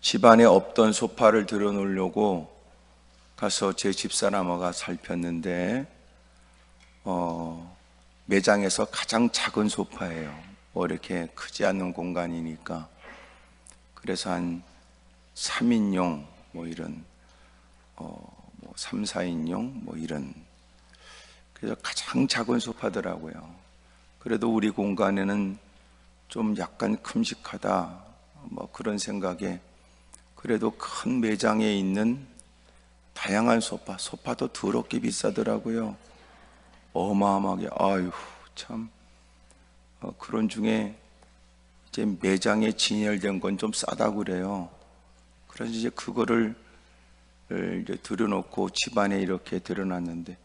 집안에 없던 소파를 들어놓으려고 가서 제 집사람과 살폈는데 매장에서 가장 작은 소파예요. 뭐 이렇게 크지 않는 공간이니까. 그래서 한 3인용 뭐 이런 3, 4인용 뭐 이런, 그래서 가장 작은 소파더라고요. 그래도 우리 공간에는 좀 약간 큼직하다 뭐 그런 생각에, 그래도 큰 매장에 있는 다양한 소파도 더럽게 비싸더라고요. 어마어마하게. 아유 참. 그런 중에 이제 매장에 진열된 건 좀 싸다고 그래요. 그래서 이제 그거를 이제 들여놓고 집안에 이렇게 들여놨는데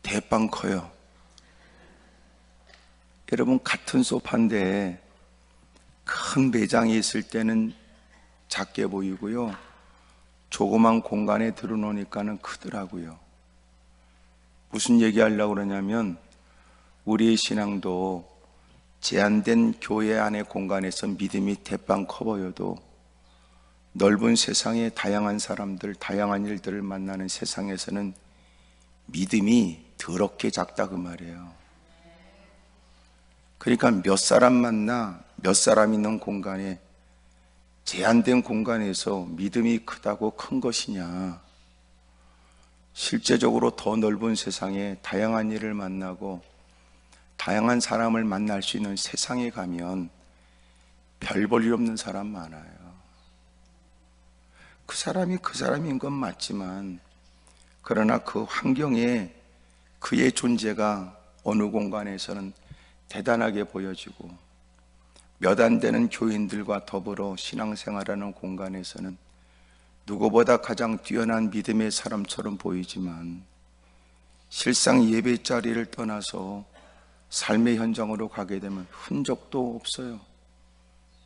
대빵 커요. 여러분, 같은 소파인데 큰 매장에 있을 때는 작게 보이고요, 조그만 공간에 들어놓으니까는 크더라고요. 무슨 얘기하려고 그러냐면, 우리의 신앙도 제한된 교회 안의 공간에서 믿음이 대빵 커 보여도 넓은 세상에 다양한 사람들, 다양한 일들을 만나는 세상에서는 믿음이 더럽게 작다 그 말이에요. 그러니까 몇 사람 만나, 몇 사람 있는 공간에, 제한된 공간에서 믿음이 크다고 큰 것이냐, 실제적으로 더 넓은 세상에 다양한 일을 만나고 다양한 사람을 만날 수 있는 세상에 가면 별 볼 일 없는 사람 많아요. 그 사람이 그 사람인 건 맞지만, 그러나 그 환경에 그의 존재가 어느 공간에서는 대단하게 보여지고, 몇 안 되는 교인들과 더불어 신앙생활하는 공간에서는 누구보다 가장 뛰어난 믿음의 사람처럼 보이지만, 실상 예배 자리를 떠나서 삶의 현장으로 가게 되면 흔적도 없어요.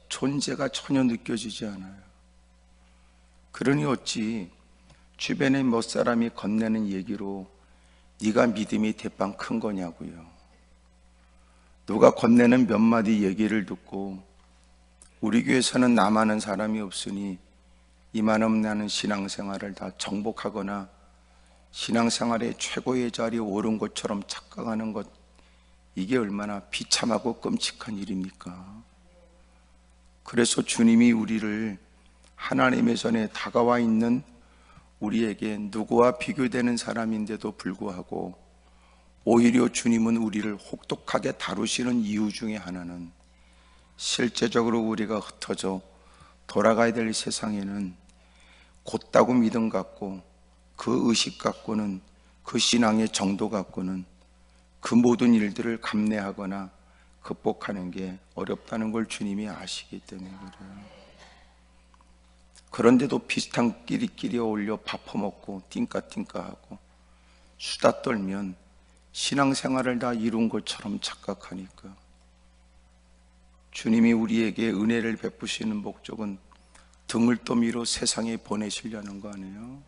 존재가 전혀 느껴지지 않아요. 그러니 어찌 주변에 몇 사람이 건네는 얘기로 네가 믿음이 대빵 큰 거냐고요. 누가 건네는 몇 마디 얘기를 듣고 우리 교회에서는 남아는 사람이 없으니 이만큼 나는 신앙생활을 다 정복하거나 신앙생활의 최고의 자리에 오른 것처럼 착각하는 것, 이게 얼마나 비참하고 끔찍한 일입니까? 그래서 주님이 우리를 하나님의 전에 다가와 있는 우리에게 누구와 비교되는 사람인데도 불구하고 오히려 주님은 우리를 혹독하게 다루시는 이유 중에 하나는, 실제적으로 우리가 흩어져 돌아가야 될 세상에는 곧다고 믿음 갖고 그 의식 갖고는, 그 신앙의 정도 갖고는 그 모든 일들을 감내하거나 극복하는 게 어렵다는 걸 주님이 아시기 때문에 그래요. 그런데도 비슷한 끼리끼리 어울려 밥 퍼먹고 띵까띵까하고 수다 떨면 신앙생활을 다 이룬 것처럼 착각하니까, 주님이 우리에게 은혜를 베푸시는 목적은 등을 떠밀어 세상에 보내시려는 거 아니에요?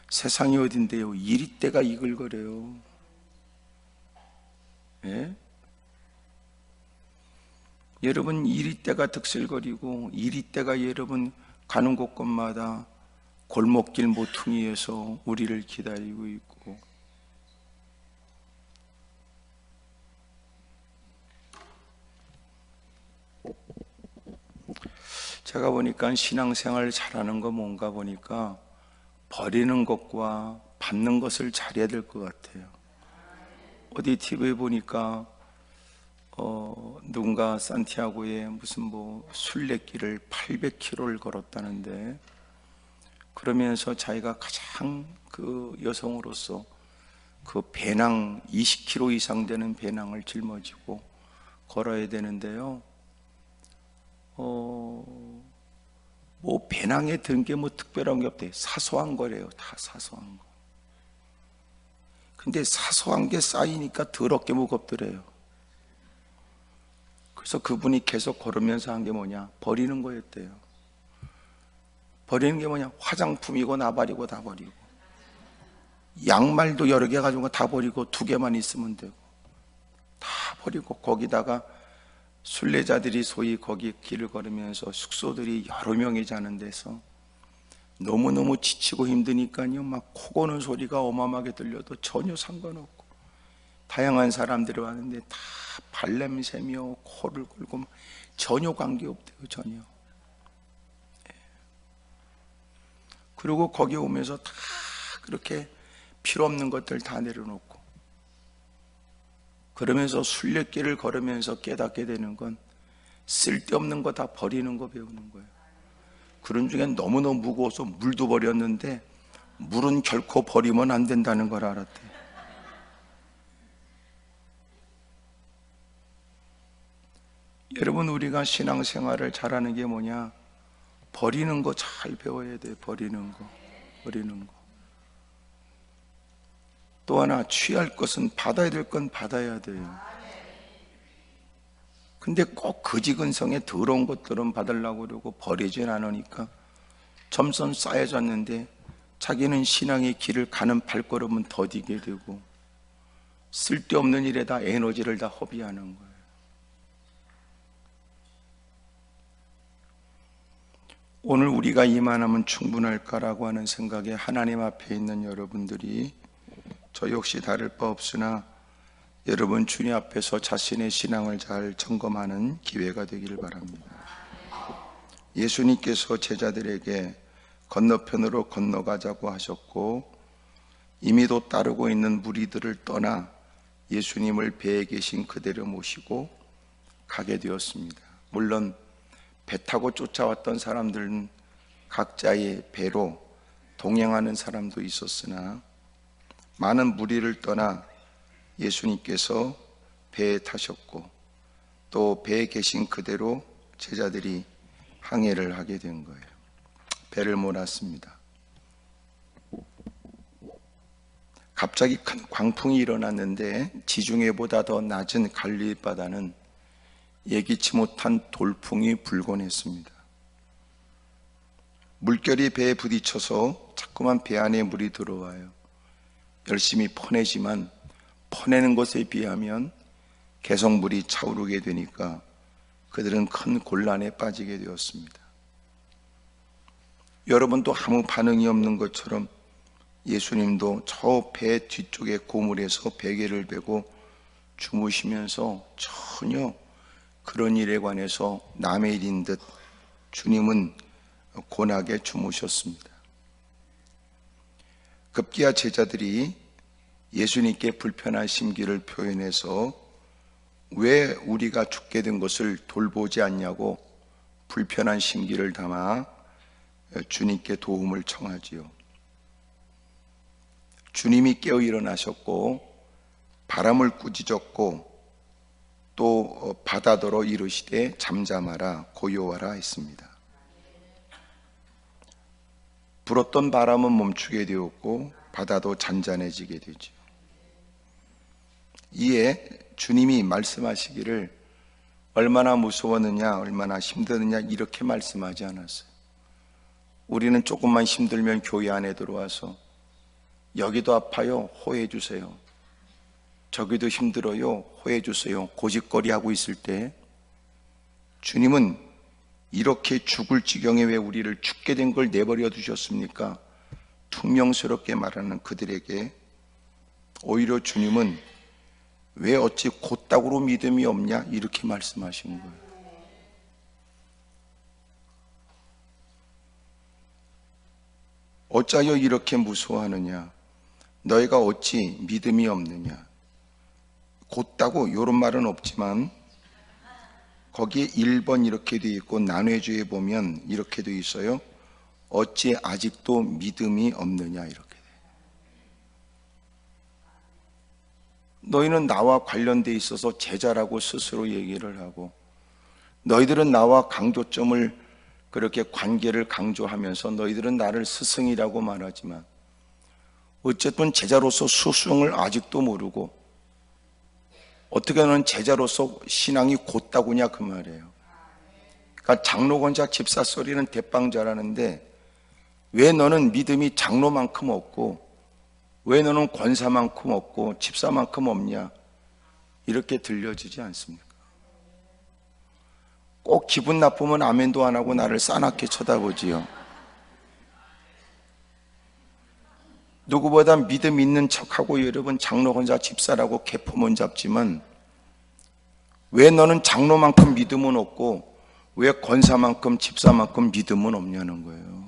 세상이 어딘데요? 이리때가 이글거려요. 예? 여러분, 이리때가 득실거리고 이리때가 여러분 가는 곳곳마다 골목길 모퉁이에서 우리를 기다리고 있고, 제가 보니까 신앙생활 잘하는 거 뭔가 보니까 버리는 것과 받는 것을 잘해야 될 것 같아요. 어디 TV에 보니까 누군가 산티아고에 무슨 뭐 순례길을 800km를 걸었다는데, 그러면서 자기가 가장 그 여성으로서 그 배낭 20kg 이상 되는 배낭을 짊어지고 걸어야 되는데요, 뭐 배낭에 든 게 뭐 특별한 게 없대요. 사소한 거래요. 다 사소한 거. 근데 사소한 게 쌓이니까 더럽게 무겁더래요. 그래서 그분이 계속 걸으면서 한 게 뭐냐, 버리는 거였대요. 버리는 게 뭐냐, 화장품이고 나발이고 다 버리고, 양말도 여러 개 가지고 다 버리고 2개만 있으면 되고 다 버리고, 거기다가 순례자들이 소위 거기 길을 걸으면서 숙소들이 여러 명이 자는 데서 너무너무 지치고 힘드니까요, 막 코 고는 소리가 어마어마하게 들려도 전혀 상관없고, 다양한 사람들이 왔는데 다 발냄새며 코를 골고 전혀 관계없대요. 전혀. 그리고 거기 오면서 다 그렇게 필요 없는 것들 다 내려놓고, 그러면서 순례길을 걸으면서 깨닫게 되는 건 쓸데없는 거 다 버리는 거 배우는 거예요. 그런 중에 너무너무 무거워서 물도 버렸는데 물은 결코 버리면 안 된다는 걸 알았대요. 여러분, 우리가 신앙생활을 잘하는 게 뭐냐? 버리는 거 잘 배워야 돼요. 버리는 거. 또 하나, 취할 것은 받아야 될 건 받아야 돼요. 근데 꼭 거지근성에 더러운 것들은 받으려고 그러고 버리진 않으니까 점점 쌓여졌는데, 자기는 신앙의 길을 가는 발걸음은 더디게 되고 쓸데없는 일에다 에너지를 다 허비하는 거예요. 오늘 우리가 이만하면 충분할까라고 하는 생각에 하나님 앞에 있는 여러분들이, 저 역시 다를 바 없으나 여러분 주님 앞에서 자신의 신앙을 잘 점검하는 기회가 되기를 바랍니다. 예수님께서 제자들에게 건너편으로 건너가자고 하셨고, 이미도 따르고 있는 무리들을 떠나 예수님을 배에 계신 그대로 모시고 가게 되었습니다. 물론 배 타고 쫓아왔던 사람들은 각자의 배로 동행하는 사람도 있었으나, 많은 무리를 떠나 예수님께서 배에 타셨고 또 배에 계신 그대로 제자들이 항해를 하게 된 거예요. 배를 몰았습니다. 갑자기 큰 광풍이 일어났는데 지중해보다 더 낮은 갈릴리 바다는 예기치 못한 돌풍이 불곤 했습니다. 물결이 배에 부딪혀서 자꾸만 배 안에 물이 들어와요. 열심히 퍼내지만 퍼내는 것에 비하면 계속 물이 차오르게 되니까 그들은 큰 곤란에 빠지게 되었습니다. 여러분도 아무 반응이 없는 것처럼 예수님도 저 배 뒤쪽에 고물에서 베개를 베고 주무시면서 전혀 그런 일에 관해서 남의 일인 듯 주님은 곤하게 주무셨습니다. 급기야 제자들이 예수님께 불편한 심기를 표현해서 왜 우리가 죽게 된 것을 돌보지 않냐고 불편한 심기를 담아 주님께 도움을 청하지요. 주님이 깨어 일어나셨고 바람을 꾸짖었고 또 바다더러 이르시되 잠잠하라 고요하라 했습니다. 불었던 바람은 멈추게 되었고 바다도 잔잔해지게 되죠. 이에 주님이 말씀하시기를 얼마나 무서웠느냐, 얼마나 힘드느냐 이렇게 말씀하지 않았어요. 우리는 조금만 힘들면 교회 안에 들어와서 여기도 아파요, 호해 주세요. 저기도 힘들어요, 호해 주세요. 고집거리 하고 있을 때 주님은 이렇게 죽을 지경에 왜 우리를 죽게 된 걸 내버려 두셨습니까? 퉁명스럽게 말하는 그들에게 오히려 주님은 왜 어찌 곧다구로 믿음이 없냐 이렇게 말씀하신 거예요. 어찌하여 이렇게 무서워하느냐? 너희가 어찌 믿음이 없느냐? 곧다고 이런 말은 없지만 거기에 1번 이렇게 되어 있고 난회주에 보면 이렇게 되어 있어요. 어찌 아직도 믿음이 없느냐 이렇게 돼. 너희는 나와 관련돼 있어서 제자라고 스스로 얘기를 하고 너희들은 나와 강조점을 그렇게 관계를 강조하면서 너희들은 나를 스승이라고 말하지만 어쨌든 제자로서 스승을 아직도 모르고 어떻게 너는 제자로서 신앙이 곧다구냐 그 말이에요. 그러니까 장로 권사 집사 소리는 대빵 잘하는데 왜 너는 믿음이 장로만큼 없고 왜 너는 권사만큼 없고 집사만큼 없냐 이렇게 들려지지 않습니까? 꼭 기분 나쁘면 아멘도 안 하고 나를 싸납게 쳐다보지요. 누구보다 믿음 있는 척하고 여러분 장로 혼자 집사라고 개포문 잡지만 왜 너는 장로만큼 믿음은 없고 왜 권사만큼 집사만큼 믿음은 없냐는 거예요.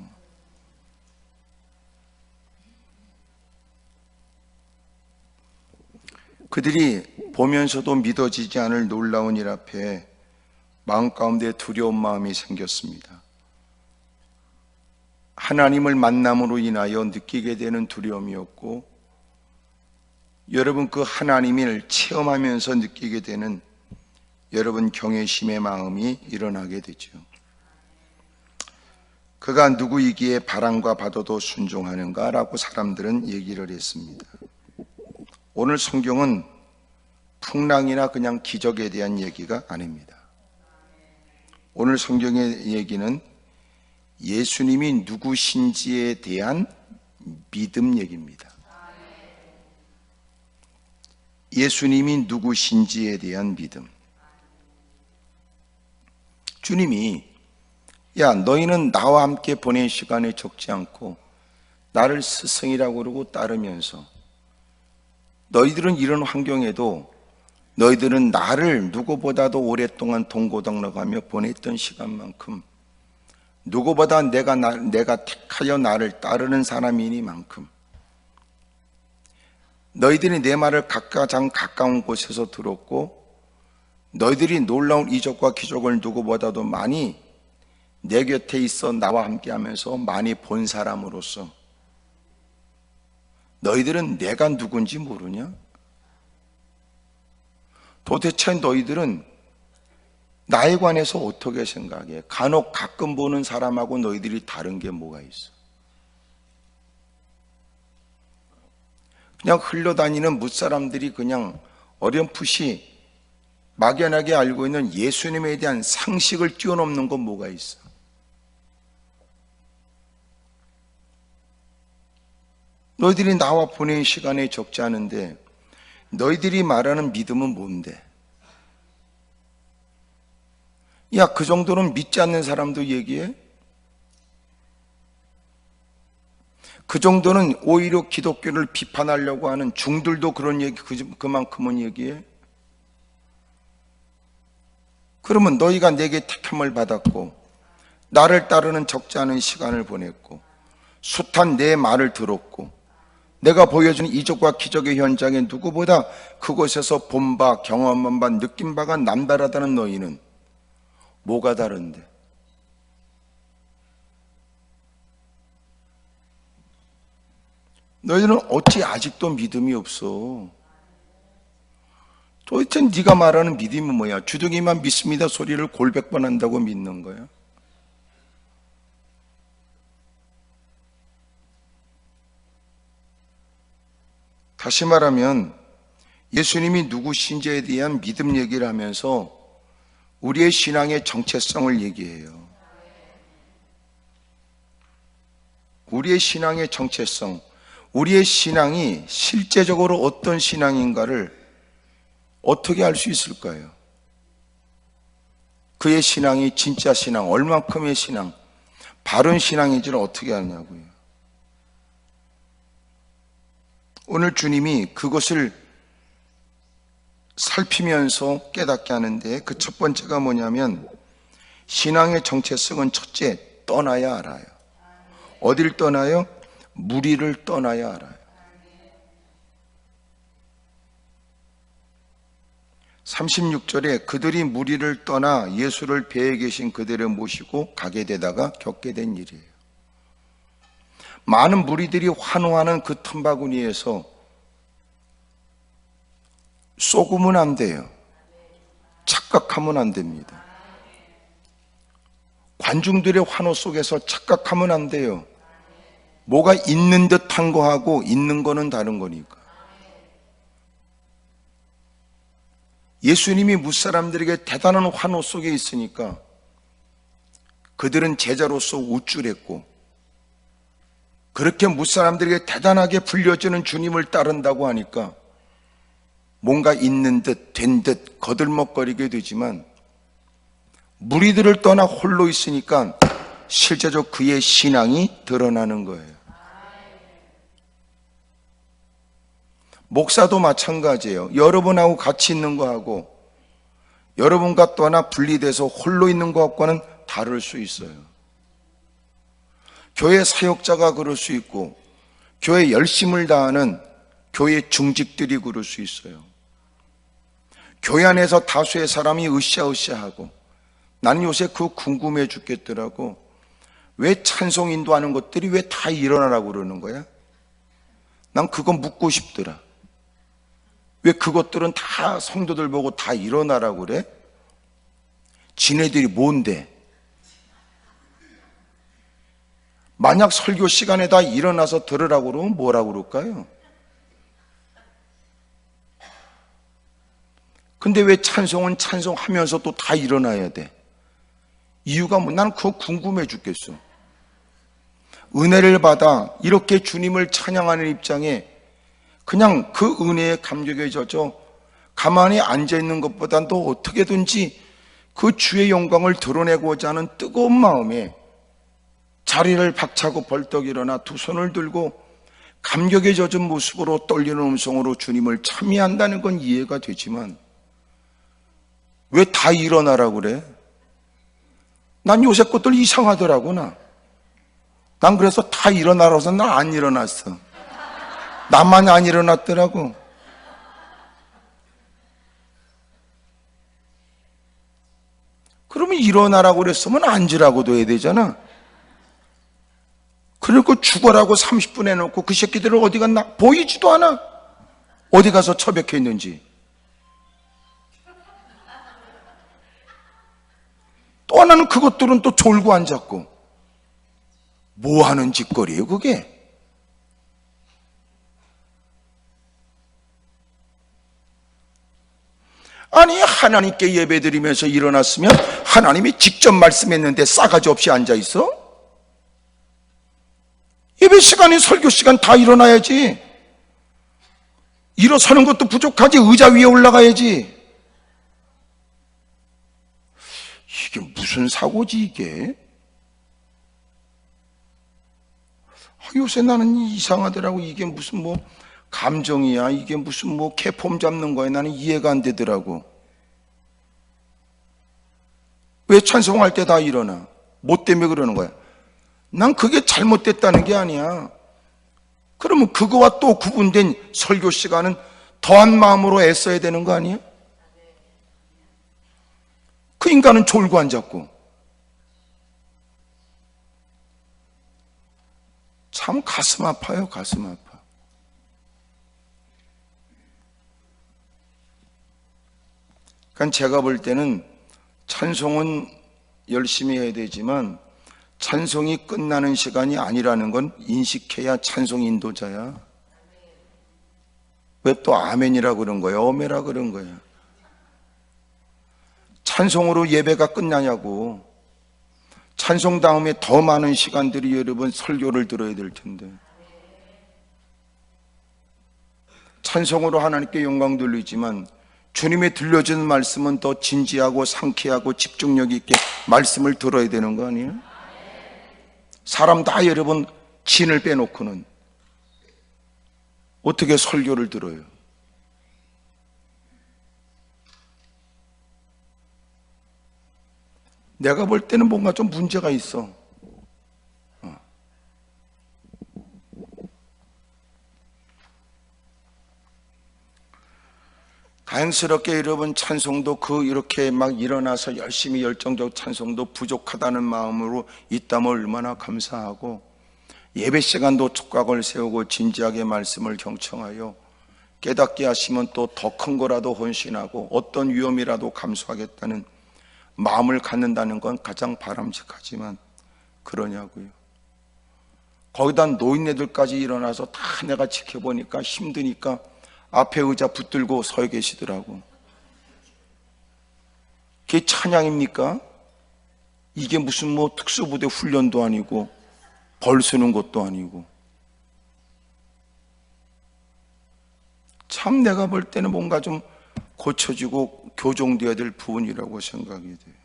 그들이 보면서도 믿어지지 않을 놀라운 일 앞에 마음 가운데 두려운 마음이 생겼습니다. 하나님을 만남으로 인하여 느끼게 되는 두려움이었고, 여러분 그 하나님을 체험하면서 느끼게 되는 여러분 경외심의 마음이 일어나게 되죠. 그가 누구이기에 바람과 바다도 순종하는가라고 사람들은 얘기를 했습니다. 오늘 성경은 풍랑이나 그냥 기적에 대한 얘기가 아닙니다. 오늘 성경의 얘기는 예수님이 누구신지에 대한 믿음 얘기입니다. 예수님이 누구신지에 대한 믿음. 주님이 야 너희는 나와 함께 보낸 시간이 적지 않고 나를 스승이라고 그러고 따르면서 너희들은 이런 환경에도 너희들은 나를 누구보다도 오랫동안 동고동락하며 보냈던 시간만큼 누구보다 내가 택하여 나를 따르는 사람이니만큼 너희들이 내 말을 가장 가까운 곳에서 들었고 너희들이 놀라운 이적과 기적을 누구보다도 많이 내 곁에 있어 나와 함께 하면서 많이 본 사람으로서 너희들은 내가 누군지 모르냐? 도대체 너희들은 나에 관해서 어떻게 생각해? 간혹 가끔 보는 사람하고 너희들이 다른 게 뭐가 있어? 그냥 흘러다니는 무사람들이 그냥 어렴풋이 막연하게 알고 있는 예수님에 대한 상식을 뛰어넘는 건 뭐가 있어? 너희들이 나와 보낸 시간이 적지 않은데 너희들이 말하는 믿음은 뭔데? 야, 그 정도는 믿지 않는 사람도 얘기해? 그 정도는 오히려 기독교를 비판하려고 하는 중들도 그런 얘기 그만큼은 얘기해? 그러면 너희가 내게 택함을 받았고 나를 따르는 적지 않은 시간을 보냈고 숱한 내 말을 들었고 내가 보여준 이적과 기적의 현장에 누구보다 그곳에서 본 바, 경험한 바, 느낀 바가 남다르다는 너희는 뭐가 다른데? 너희들은 어찌 아직도 믿음이 없어? 도대체 네가 말하는 믿음이 뭐야? 주둥이만 믿습니다 소리를 골백번 한다고 믿는 거야? 다시 말하면 예수님이 누구신지에 대한 믿음 얘기를 하면서 우리의 신앙의 정체성을 얘기해요. 우리의 신앙의 정체성, 우리의 신앙이 실제적으로 어떤 신앙인가를 어떻게 알 수 있을까요? 그의 신앙이 진짜 신앙, 얼만큼의 신앙, 바른 신앙인지를 어떻게 아냐고요. 오늘 주님이 그것을 살피면서 깨닫게 하는데 그 첫 번째가 뭐냐면 신앙의 정체성은 첫째, 떠나야 알아요. 어딜 떠나요? 무리를 떠나야 알아요. 36절에 그들이 무리를 떠나 예수를 배에 계신 그대를 모시고 가게 되다가 겪게 된 일이에요. 많은 무리들이 환호하는 그 틈바구니에서 쏘구면 안 돼요. 착각하면 안 됩니다. 관중들의 환호 속에서 착각하면 안 돼요. 뭐가 있는 듯한 거하고 있는 거는 다른 거니까. 예수님이 무사람들에게 대단한 환호 속에 있으니까 그들은 제자로서 우쭐했고 그렇게 무사람들에게 대단하게 불려지는 주님을 따른다고 하니까 뭔가 있는 듯 된 듯 거들먹거리게 되지만 무리들을 떠나 홀로 있으니까 실제적 그의 신앙이 드러나는 거예요. 목사도 마찬가지예요. 여러분하고 같이 있는 거하고 여러분과 떠나 분리돼서 홀로 있는 것과는 다를 수 있어요. 교회 사역자가 그럴 수 있고 교회 열심을 다하는 교회 중직들이 그럴 수 있어요. 교회 안에서 다수의 사람이 으쌰으쌰하고 나는 요새 그거 궁금해 죽겠더라고. 왜 찬송 인도하는 것들이 왜 다 일어나라고 그러는 거야? 난 그거 묻고 싶더라. 왜 그것들은 다 성도들 보고 다 일어나라고 그래? 지네들이 뭔데? 만약 설교 시간에 다 일어나서 들으라고 그러면 뭐라고 그럴까요? 근데 왜 찬송은 찬송하면서 또 다 일어나야 돼? 이유가 뭐? 나는 그거 궁금해 죽겠어. 은혜를 받아 이렇게 주님을 찬양하는 입장에 그냥 그 은혜에 감격에 젖어 가만히 앉아있는 것보단 더 어떻게든지 그 주의 영광을 드러내고자 하는 뜨거운 마음에 자리를 박차고 벌떡 일어나 두 손을 들고 감격에 젖은 모습으로 떨리는 음성으로 주님을 찬미한다는 건 이해가 되지만 왜 다 일어나라고 그래? 난 요새 것들 이상하더라고. 난 그래서 다 일어나라고 해서 난 안 일어났어. 나만 안 일어났더라고. 그러면 일어나라고 그랬으면 앉으라고도 해야 되잖아. 그리고 죽어라고 30분 해놓고 그 새끼들은 어디 갔나? 보이지도 않아. 어디 가서 처박혀 있는지. 또 하나는 그것들은 또 졸고 앉았고. 뭐 하는 짓거리예요 그게? 아니 하나님께 예배드리면서 일어났으면 하나님이 직접 말씀했는데 싸가지 없이 앉아있어? 예배 시간에 설교 시간 다 일어나야지. 일어서는 것도 부족하지. 의자 위에 올라가야지. 이게 무슨 사고지 이게? 요새 나는 이상하더라고. 이게 무슨 뭐 감정이야? 이게 무슨 뭐 개폼 잡는 거야? 나는 이해가 안 되더라고. 왜 찬송할 때 다 일어나? 뭐 때문에 그러는 거야? 난 그게 잘못됐다는 게 아니야. 그러면 그거와 또 구분된 설교 시간은 더한 마음으로 애써야 되는 거 아니야? 그 인간은 졸고 앉았고. 참 가슴 아파요, 가슴 아파. 그러니까 제가 볼 때는 찬송은 열심히 해야 되지만 찬송이 끝나는 시간이 아니라는 건 인식해야 찬송 인도자야. 왜 또 아멘이라 그런 거야? 어메라 그런 거야? 찬송으로 예배가 끝나냐고. 찬송 다음에 더 많은 시간들이 여러분 설교를 들어야 될 텐데. 찬송으로 하나님께 영광 돌리지만 주님의 들려주는 말씀은 더 진지하고 상쾌하고 집중력 있게 말씀을 들어야 되는 거 아니에요? 사람 다 여러분 진을 빼놓고는 어떻게 설교를 들어요? 내가 볼 때는 뭔가 좀 문제가 있어. 다행스럽게 여러분 찬송도 이렇게 막 일어나서 열심히 열정적 찬송도 부족하다는 마음으로 있다면 얼마나 감사하고, 예배 시간도 촉각을 세우고 진지하게 말씀을 경청하여 깨닫게 하시면 또 더 큰 거라도 헌신하고 어떤 위험이라도 감수하겠다는 마음을 갖는다는 건 가장 바람직하지만 그러냐고요. 거기다 노인네들까지 일어나서 다 내가 지켜보니까 힘드니까 앞에 의자 붙들고 서 계시더라고. 그게 찬양입니까? 이게 무슨 뭐 특수부대 훈련도 아니고 벌 쓰는 것도 아니고. 참 내가 볼 때는 뭔가 좀 고쳐지고 교정되어야 될 부분이라고 생각이 돼요.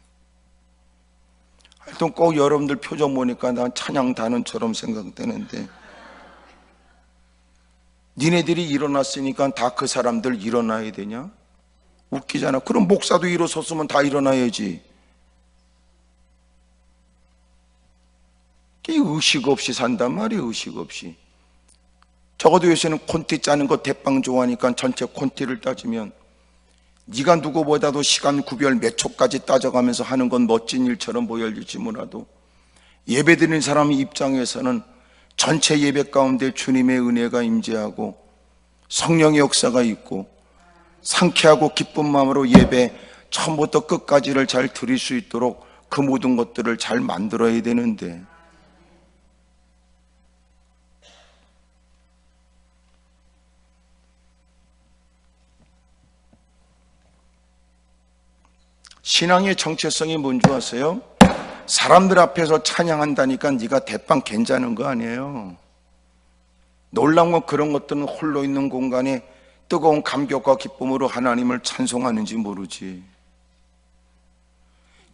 하여튼 꼭 여러분들 표정 보니까 난 찬양 단원처럼 생각되는데, 니네들이 일어났으니까 다 그 사람들 일어나야 되냐? 웃기잖아. 그럼 목사도 일어섰으면 다 일어나야지. 의식 없이 산단 말이에요. 의식 없이. 적어도 요새는 콘티 짜는 거 대빵 좋아하니까 전체 콘티를 따지면 네가 누구보다도 시간 구별 몇 초까지 따져가면서 하는 건 멋진 일처럼 보여질지 몰라도, 예배드리는 사람 입장에서는 전체 예배 가운데 주님의 은혜가 임재하고 성령의 역사가 있고 상쾌하고 기쁜 마음으로 예배 처음부터 끝까지를 잘 드릴 수 있도록 그 모든 것들을 잘 만들어야 되는데, 신앙의 정체성이 뭔지 아세요? 사람들 앞에서 찬양한다니까 네가 대빵 괜찮은 거 아니에요. 놀라운 건 그런 것들은 홀로 있는 공간에 뜨거운 감격과 기쁨으로 하나님을 찬송하는지 모르지.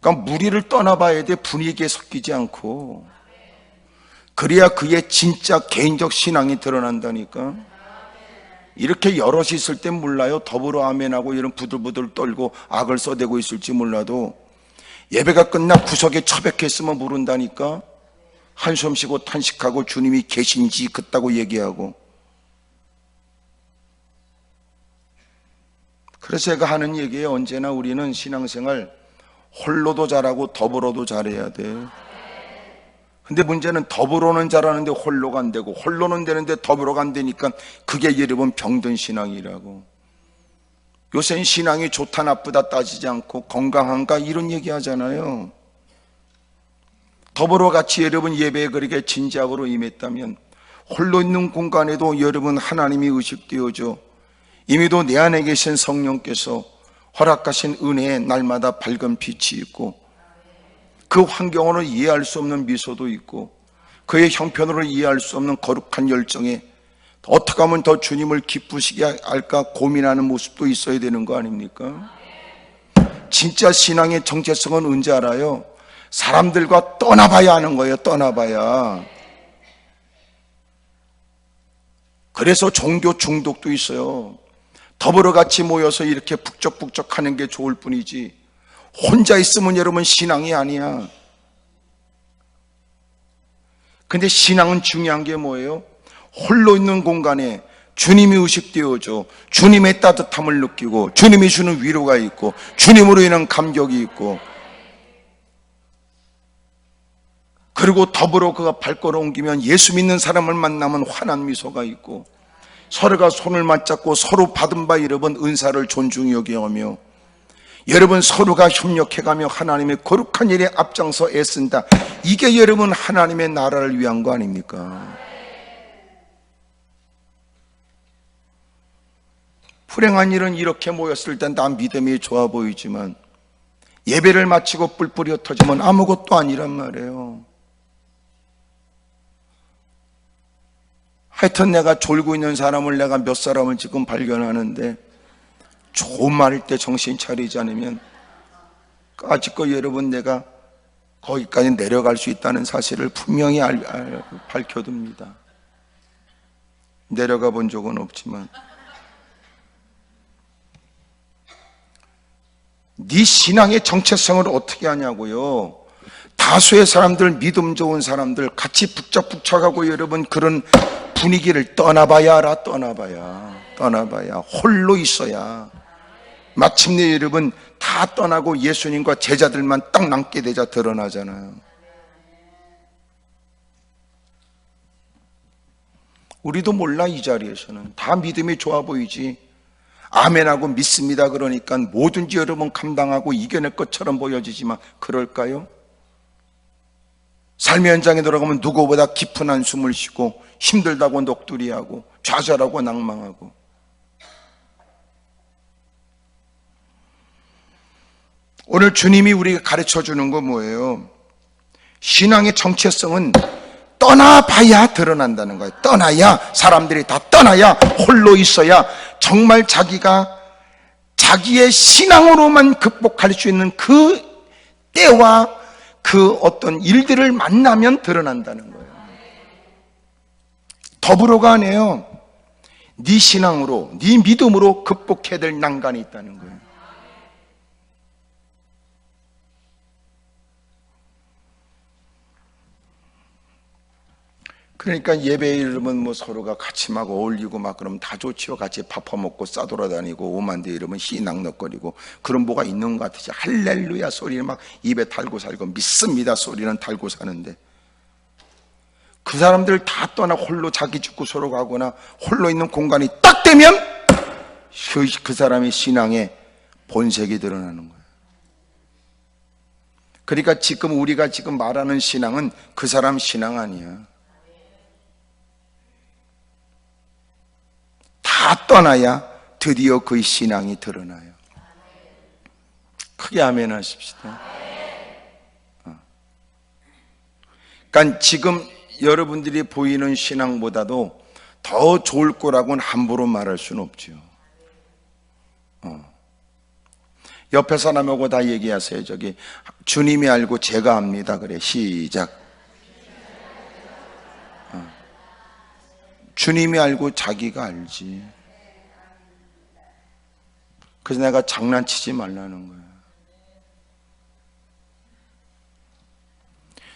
그러니까 무리를 떠나봐야 돼. 분위기에 섞이지 않고. 그래야 그의 진짜 개인적 신앙이 드러난다니까. 이렇게 여럿이 있을 땐 몰라요. 더불어 아멘하고 이런 부들부들 떨고 악을 써대고 있을지 몰라도, 예배가 끝나 구석에 처박혀 있으면 모른다니까. 한숨 쉬고 탄식하고 주님이 계신지 그따고 얘기하고. 그래서 제가 하는 얘기예요. 언제나 우리는 신앙생활 홀로도 잘하고 더불어도 잘해야 돼. 근데 문제는 더불어는 잘하는데 홀로가 안 되고, 홀로는 되는데 더불어가 안 되니까 그게 여러분 병든 신앙이라고. 요새는 신앙이 좋다 나쁘다 따지지 않고 건강한가 이런 얘기 하잖아요. 더불어 같이 여러분 예배에 그렇게 진지하고 임했다면, 홀로 있는 공간에도 여러분 하나님이 의식되어져 이미도 내 안에 계신 성령께서 허락하신 은혜에 날마다 밝은 빛이 있고, 그 환경으로 이해할 수 없는 미소도 있고, 그의 형편으로 이해할 수 없는 거룩한 열정에 어떻게 하면 더 주님을 기쁘시게 할까 고민하는 모습도 있어야 되는 거 아닙니까? 진짜 신앙의 정체성은 언제 알아요? 사람들과 떠나봐야 하는 거예요. 떠나봐야. 그래서 종교 중독도 있어요. 더불어 같이 모여서 이렇게 북적북적 하는 게 좋을 뿐이지, 혼자 있으면 여러분 신앙이 아니야. 근데 신앙은 중요한 게 뭐예요? 홀로 있는 공간에 주님이 의식되어져 주님의 따뜻함을 느끼고, 주님이 주는 위로가 있고, 주님으로 인한 감격이 있고, 그리고 더불어 그가 발걸음 옮기면 예수 믿는 사람을 만나면 환한 미소가 있고, 서로가 손을 맞잡고 서로 받은 바 여러분 은사를 존중히 여기며, 여러분 서로가 협력해가며 하나님의 거룩한 일에 앞장서 애쓴다. 이게 여러분 하나님의 나라를 위한 거 아닙니까? 불행한 일은 이렇게 모였을 땐 다 믿음이 좋아 보이지만, 예배를 마치고 뿔뿔이 흩어지면 아무것도 아니란 말이에요. 하여튼 내가 졸고 있는 사람을 내가 몇 사람을 지금 발견하는데, 좋은 말일 때 정신 차리지 않으면 까짓거 여러분 내가 거기까지 내려갈 수 있다는 사실을 분명히 밝혀둡니다. 내려가 본 적은 없지만. 네 신앙의 정체성을 어떻게 하냐고요? 다수의 사람들, 믿음 좋은 사람들 같이 북적북적하고 여러분 그런 분위기를 떠나봐야 알아. 떠나봐야 홀로 있어야. 마침내 여러분 다 떠나고 예수님과 제자들만 딱 남게 되자 드러나잖아요. 우리도 몰라. 이 자리에서는 다 믿음이 좋아 보이지, 아멘하고 믿습니다 그러니까 뭐든지 여러분 감당하고 이겨낼 것처럼 보여지지만 그럴까요? 삶의 현장에 들어가면 누구보다 깊은 한숨을 쉬고 힘들다고 넋두리하고 좌절하고 낭망하고. 오늘 주님이 우리에게 가르쳐주는 건 뭐예요? 신앙의 정체성은 떠나봐야 드러난다는 거예요. 떠나야, 사람들이 다 떠나야, 홀로 있어야 정말 자기가 자기의 신앙으로만 극복할 수 있는 그 때와 그 어떤 일들을 만나면 드러난다는 거예요. 더불어가 아니에요. 네 신앙으로, 네 믿음으로 극복해야 될 난간이 있다는 거예요. 그러니까 예배에 이르면 뭐 서로가 같이 막 어울리고 막 그러면 다 좋지요. 같이 밥 퍼먹고 싸돌아다니고 오만대 이러면 희낙낙거리고 그런 뭐가 있는 것 같으지. 할렐루야 소리는 막 입에 달고 살고 믿습니다 소리는 달고 사는데 그 사람들 다 떠나 홀로 자기 죽고 서로 가거나 홀로 있는 공간이 딱 되면 그 사람의 신앙의 본색이 드러나는 거예요. 그러니까 지금 우리가 지금 말하는 신앙은 그 사람 신앙 아니야. 다 떠나야 드디어 그의 신앙이 드러나요. 크게 아멘 하십시다. 그러니까 지금 여러분들이 보이는 신앙보다도 더 좋을 거라고는 함부로 말할 수는 없죠. 옆에 사람하고 다 얘기하세요. 저기 주님이 알고 제가 압니다. 그래 시작. 주님이 알고 자기가 알지. 그래서 내가 장난치지 말라는 거야.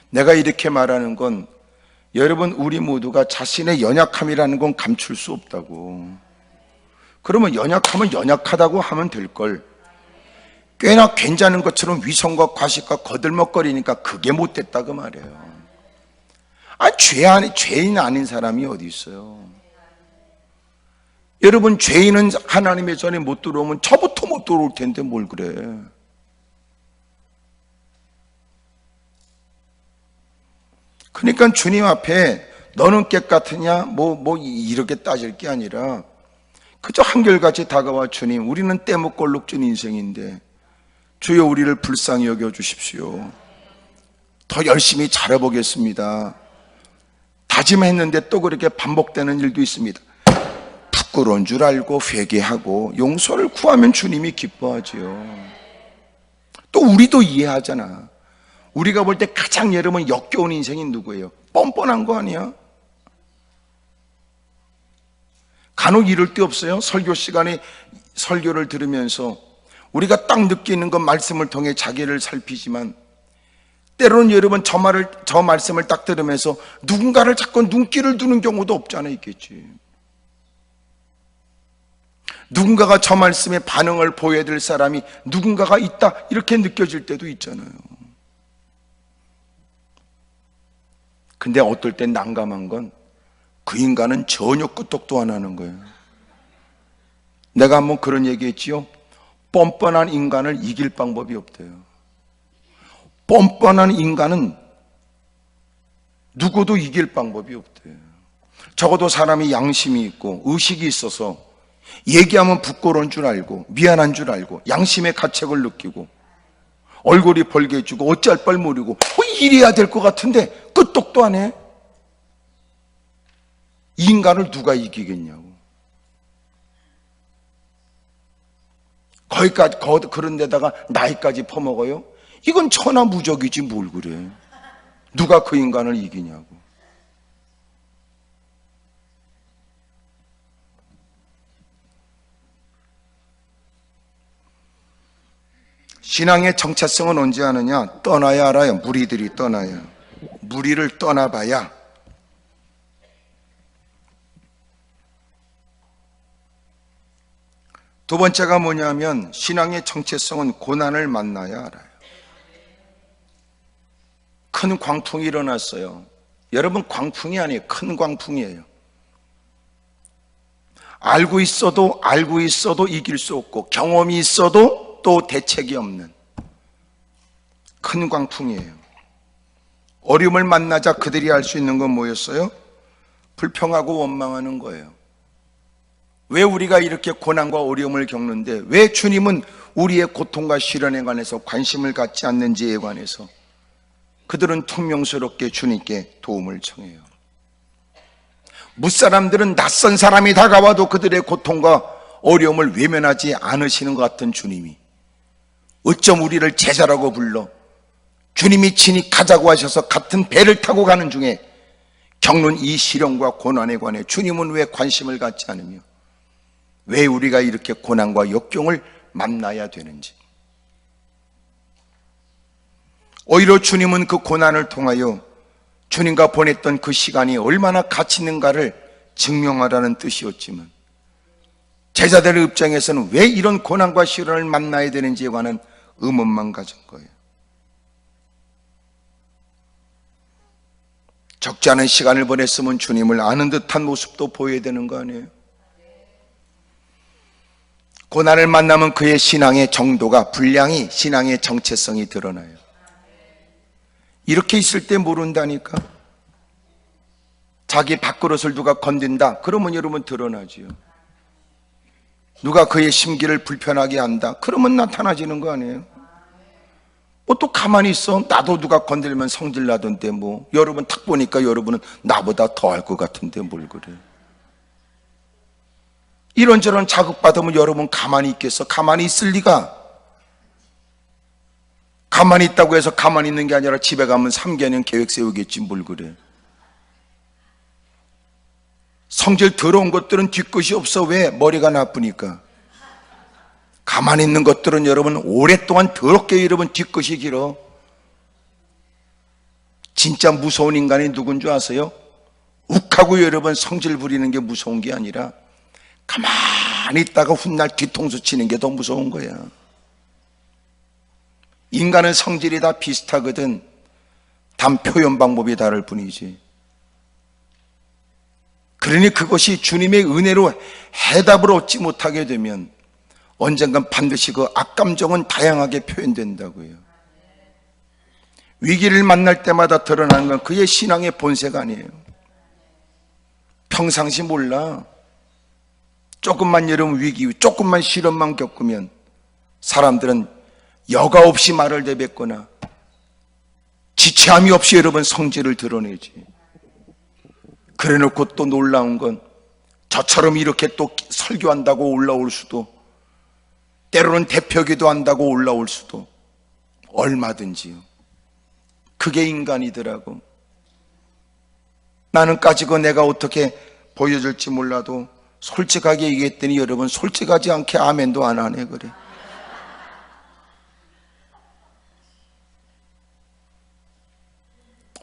내가 이렇게 말하는 건 여러분 우리 모두가 자신의 연약함이라는 건 감출 수 없다고. 그러면 연약하면 연약하다고 하면 될걸. 꽤나 괜찮은 것처럼 위선과 과식과 거들먹거리니까 그게 못됐다 그 말이에요. 죄인 아닌 사람이 어디 있어요? 여러분 죄인은 하나님의 전에 못 들어오면 저부터 못 들어올 텐데 뭘 그래. 그러니까 주님 앞에 너는 깨 같으냐 뭐 이렇게 따질 게 아니라 그저 한결같이 다가와 주님 우리는 떼먹걸룩진 인생인데 주여 우리를 불쌍히 여겨주십시오. 더 열심히 잘해보겠습니다. 다짐했는데 또 그렇게 반복되는 일도 있습니다. 부끄러운 줄 알고 회개하고 용서를 구하면 주님이 기뻐하지요. 또 우리도 이해하잖아. 우리가 볼 때 가장 여러분 역겨운 인생이 누구예요? 뻔뻔한 거 아니야? 간혹 이럴 때 없어요? 설교 시간에 설교를 들으면서 우리가 딱 느끼는 건 말씀을 통해 자기를 살피지만 때로는 여러분 저 말씀을 딱 들으면서 누군가를 자꾸 눈길을 두는 경우도 없지 않아 있겠지. 누군가가 저 말씀에 반응을 보여야 될 사람이 누군가가 있다 이렇게 느껴질 때도 있잖아요. 근데 어떨 땐 난감한 건 그 인간은 전혀 끄떡도 안 하는 거예요. 내가 한번 그런 얘기 했지요. 뻔뻔한 인간을 이길 방법이 없대요. 뻔뻔한 인간은 누구도 이길 방법이 없대요. 적어도 사람이 양심이 있고 의식이 있어서 얘기하면 부끄러운 줄 알고 미안한 줄 알고 양심의 가책을 느끼고 얼굴이 벌개지고 어찌할 바를 모르고 이래야 될 것 같은데 끄떡도 안 해. 이 인간을 누가 이기겠냐고. 거기까지 그런 데다가 나이까지 퍼먹어요? 이건 천하무적이지 뭘 그래. 누가 그 인간을 이기냐고. 신앙의 정체성은 언제 아느냐? 떠나야 알아요. 무리들이 떠나야. 무리를 떠나봐야. 두 번째가 뭐냐면 신앙의 정체성은 고난을 만나야 알아요. 큰 광풍이 일어났어요. 여러분 광풍이 아니에요. 큰 광풍이에요. 알고 있어도 이길 수 없고 경험이 있어도 또 대책이 없는 큰 광풍이에요. 어려움을 만나자 그들이 할 수 있는 건 뭐였어요? 불평하고 원망하는 거예요. 왜 우리가 이렇게 고난과 어려움을 겪는데 왜 주님은 우리의 고통과 시련에 관해서 관심을 갖지 않는지에 관해서 그들은 퉁명스럽게 주님께 도움을 청해요. 무사람들은 낯선 사람이 다가와도 그들의 고통과 어려움을 외면하지 않으시는 것 같은 주님이 어쩜 우리를 제자라고 불러 주님이 친히 가자고 하셔서 같은 배를 타고 가는 중에 겪는 이 시련과 고난에 관해 주님은 왜 관심을 갖지 않으며 왜 우리가 이렇게 고난과 역경을 만나야 되는지, 오히려 주님은 그 고난을 통하여 주님과 보냈던 그 시간이 얼마나 가치 있는가를 증명하라는 뜻이었지만, 제자들의 입장에서는 왜 이런 고난과 시련을 만나야 되는지에 관한 의문만 가진 거예요. 적지 않은 시간을 보냈으면 주님을 아는 듯한 모습도 보여야 되는 거 아니에요? 고난을 만나면 그의 신앙의 정도가, 분량이, 신앙의 정체성이 드러나요. 이렇게 있을 때 모른다니까. 자기 밥그릇을 누가 건든다 그러면 여러분 드러나지요. 누가 그의 심기를 불편하게 한다 그러면 나타나지는 거 아니에요? 뭐 또 가만히 있어. 나도 누가 건들면 성질 나던데 뭐. 여러분 탁 보니까 여러분은 나보다 더 할 것 같은데 뭘 그래. 이런저런 자극받으면 여러분 가만히 있겠어? 가만히 있을 리가. 가만히 있다고 해서 가만히 있는 게 아니라 집에 가면 3개년 계획 세우겠지 뭘 그래. 성질 더러운 것들은 뒤끝이 없어. 왜? 머리가 나쁘니까. 가만히 있는 것들은 여러분 오랫동안 더럽게 여러분 뒤끝이 길어. 진짜 무서운 인간이 누군 줄 아세요? 욱하고 여러분 성질 부리는 게 무서운 게 아니라 가만히 있다가 훗날 뒤통수 치는 게 더 무서운 거야. 인간은 성질이 다 비슷하거든. 단 표현 방법이 다를 뿐이지. 그러니 그것이 주님의 은혜로 해답을 얻지 못하게 되면 언젠간 반드시 그 악감정은 다양하게 표현된다고요. 위기를 만날 때마다 드러나는 건 그의 신앙의 본세가 아니에요. 평상시 몰라. 조금만 여러분 위기, 조금만 시련만 겪으면 사람들은 여과 없이 말을 내뱉거나 지체함이 없이 여러분 성질을 드러내지. 그래 놓고 또 놀라운 건 저처럼 이렇게 또 설교한다고 올라올 수도, 때로는 대표기도 한다고 올라올 수도 얼마든지요. 그게 인간이더라고. 나는 까지고 내가 어떻게 보여줄지 몰라도 솔직하게 얘기했더니 여러분 솔직하지 않게 아멘도 안 하네. 그래.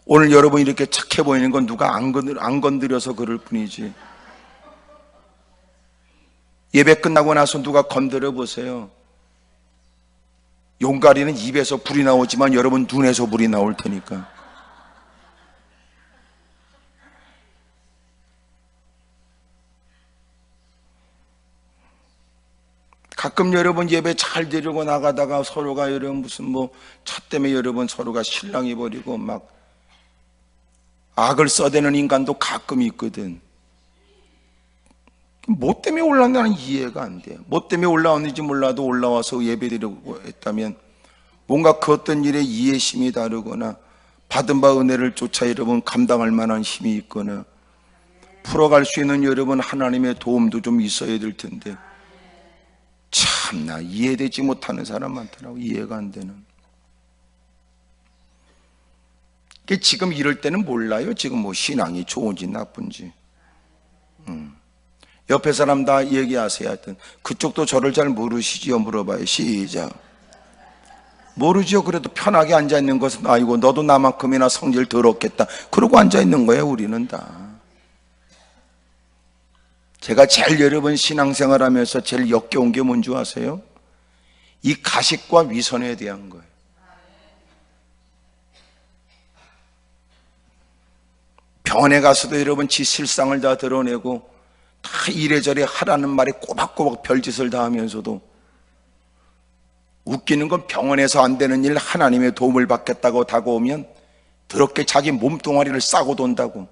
오늘 여러분 이렇게 착해 보이는 건 누가 안 건드려서 그럴 뿐이지. 예배 끝나고 나서 누가 건드려 보세요. 용가리는 입에서 불이 나오지만 여러분 눈에서 불이 나올 테니까. 가끔 여러분 예배 잘 드리고 나가다가 서로가 여러분 무슨 뭐 차 때문에 여러분 서로가 실랑이 버리고 막 악을 써대는 인간도 가끔 있거든. 뭐 때문에 올라왔나는 이해가 안 돼. 뭐 때문에 올라왔는지 몰라도 올라와서 예배드리고 했다면 뭔가 그 어떤 일에 이해심이 다르거나 받은 바 은혜를 쫓아 여러분 감당할 만한 힘이 있거나 풀어갈 수 있는 여러분 하나님의 도움도 좀 있어야 될 텐데 참나 이해되지 못하는 사람 많더라고. 이해가 안 되는. 지금 이럴 때는 몰라요. 지금 뭐 신앙이 좋은지 나쁜지. 옆에 사람 다 얘기하세요. 하여튼 그쪽도 저를 잘 모르시지요? 물어봐요. 시작. 모르죠. 그래도 편하게 앉아있는 것은 아이고 너도 나만큼이나 성질 더럽겠다 그러고 앉아있는 거예요. 우리는 다. 제가 제일 여러분 신앙생활 하면서 제일 역겨운 게 뭔지 아세요? 이 가식과 위선에 대한 거예요. 병원에 가서도 여러분 지 실상을 다 드러내고 다 이래저래 하라는 말에 꼬박꼬박 별짓을 다 하면서도 웃기는 건 병원에서 안 되는 일 하나님의 도움을 받겠다고 다가오면 더럽게 자기 몸뚱아리를 싸고 돈다고.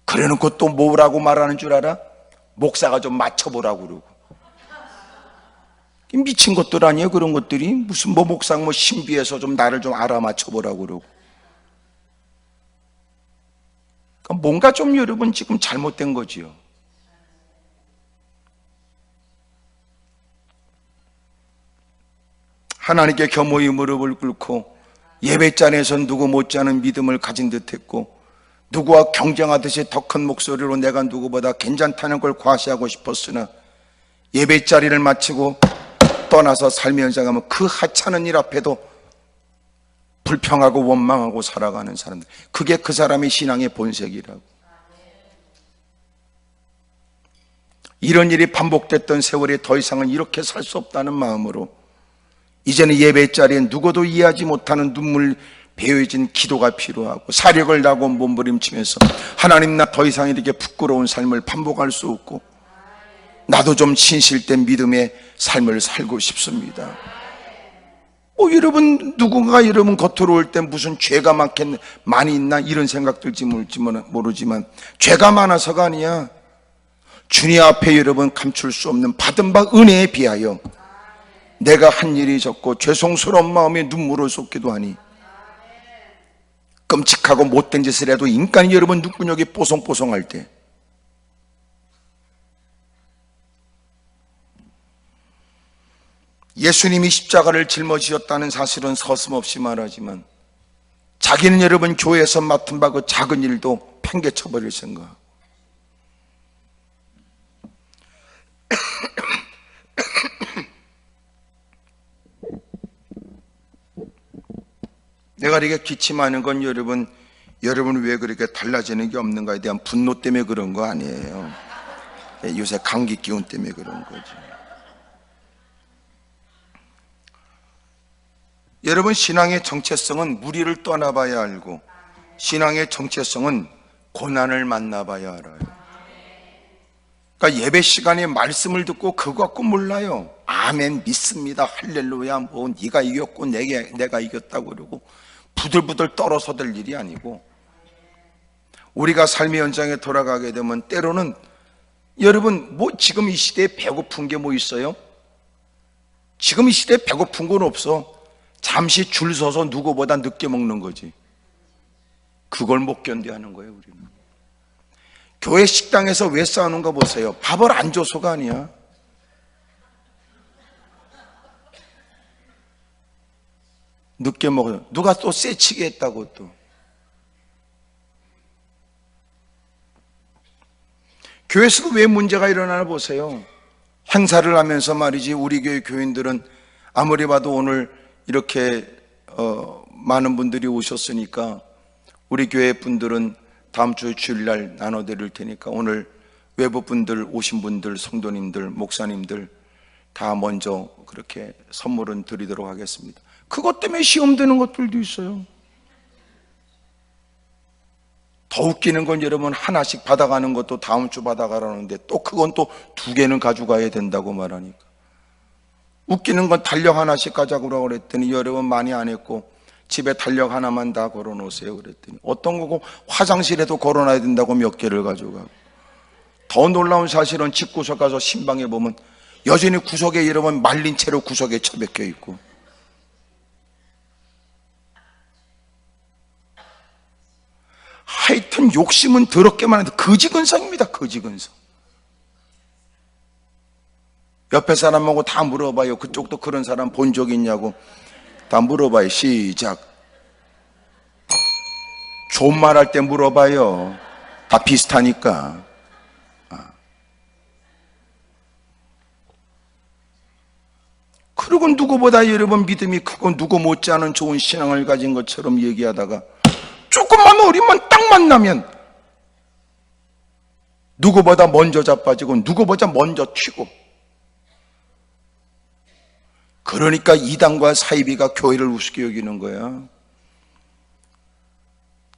그래놓고 또 뭐라고 말하는 줄 알아? 목사가 좀 맞춰보라고 그러고. 미친 것들 아니에요 그런 것들이. 무슨 뭐 목사가 뭐 신비해서 좀 나를 좀 알아맞혀보라고 그러고. 그러니까 뭔가 좀 여러분 지금 잘못된 거지요. 하나님께 겸허히 무릎을 꿇고 예배자리에서 누구 못지않은 믿음을 가진 듯했고 누구와 경쟁하듯이 더 큰 목소리로 내가 누구보다 괜찮다는 걸 과시하고 싶었으나 예배자리를 마치고 떠나서 삶의 현장하면 그 하찮은 일 앞에도 불평하고 원망하고 살아가는 사람들, 그게 그 사람의 신앙의 본색이라고. 이런 일이 반복됐던 세월에 더 이상은 이렇게 살 수 없다는 마음으로 이제는 예배자리에 누구도 이해하지 못하는 눈물 배어진 기도가 필요하고 사력을 다하고 몸부림치면서 하나님, 나 더 이상 이렇게 부끄러운 삶을 반복할 수 없고 나도 좀 진실된 믿음의 삶을 살고 싶습니다. 여러분, 누군가 여러분 겉으로 올 때 무슨 죄가 많이 있나 이런 생각 들지 모르지만 죄가 많아서가 아니야. 주님 앞에 여러분 감출 수 없는 받은 바 은혜에 비하여 내가 한 일이 적고 죄송스러운 마음에 눈물을 쏟기도 하니 끔찍하고 못된 짓을 해도 인간이 여러분 눈구녕이 뽀송뽀송할 때 예수님이 십자가를 짊어지셨다는 사실은 서슴없이 말하지만 자기는 여러분 교회에서 맡은 바 그 작은 일도 팽개쳐버릴 생각. 내가 이렇게 기침하는 건 여러분 왜 그렇게 달라지는 게 없는가에 대한 분노 때문에 그런 거 아니에요. 요새 감기 기운 때문에 그런 거지. 여러분, 신앙의 정체성은 무리를 떠나봐야 알고 신앙의 정체성은 고난을 만나봐야 알아요. 그러니까 예배 시간에 말씀을 듣고 그거 갖고 몰라요. 아멘 믿습니다, 할렐루야, 뭐 네가 이겼고 내가 이겼다고 그러고 부들부들 떨어서 될 일이 아니고, 우리가 삶의 현장에 돌아가게 되면 때로는 여러분 지금 이 시대에 배고픈 게 뭐 있어요? 지금 이 시대에 배고픈 건 없어. 잠시 줄 서서 누구보다 늦게 먹는 거지. 그걸 못 견뎌하는 거예요. 우리는 교회 식당에서 왜 싸우는가 보세요. 밥을 안 줘서가 아니야. 늦게 먹어요. 누가 또 쎄치게 했다고. 또 교회에서 왜 문제가 일어나나 보세요. 행사를 하면서 말이지, 우리 교회 교인들은 아무리 봐도 오늘 이렇게 많은 분들이 오셨으니까 우리 교회 분들은 다음 주 주일날 나눠드릴 테니까 오늘 외부 분들 오신 분들, 성도님들, 목사님들 다 먼저 그렇게 선물은 드리도록 하겠습니다. 그것 때문에 시험 드는 것들도 있어요. 더 웃기는 건 여러분, 하나씩 받아가는 것도 다음 주 받아가라는데 또 그건 또 2개는 가져가야 된다고 말하니까. 웃기는 건 달력 하나씩 가져가라고 그랬더니 여러분 많이 안 했고 집에 달력 하나만 다 걸어놓으세요 그랬더니 어떤 거고 화장실에도 걸어놔야 된다고 몇 개를 가져가고. 더 놀라운 사실은 집구석 가서 신방에 보면 여전히 구석에 여러분 말린 채로 구석에 처박혀 있고. 하여튼 욕심은 더럽게만 해도 거지근성입니다. 거지근성. 옆에 사람하고 다 물어봐요. 그쪽도 그런 사람 본 적 있냐고 다 물어봐요. 시작. 좋은 말 할 때 물어봐요. 다 비슷하니까. 그리고 누구보다 여러분 믿음이 크고 누구 못지않은 좋은 신앙을 가진 것처럼 얘기하다가 조금만 어리면 딱 만나면 누구보다 먼저 자빠지고 누구보다 먼저 튀고. 그러니까 이단과 사이비가 교회를 우습게 여기는 거야.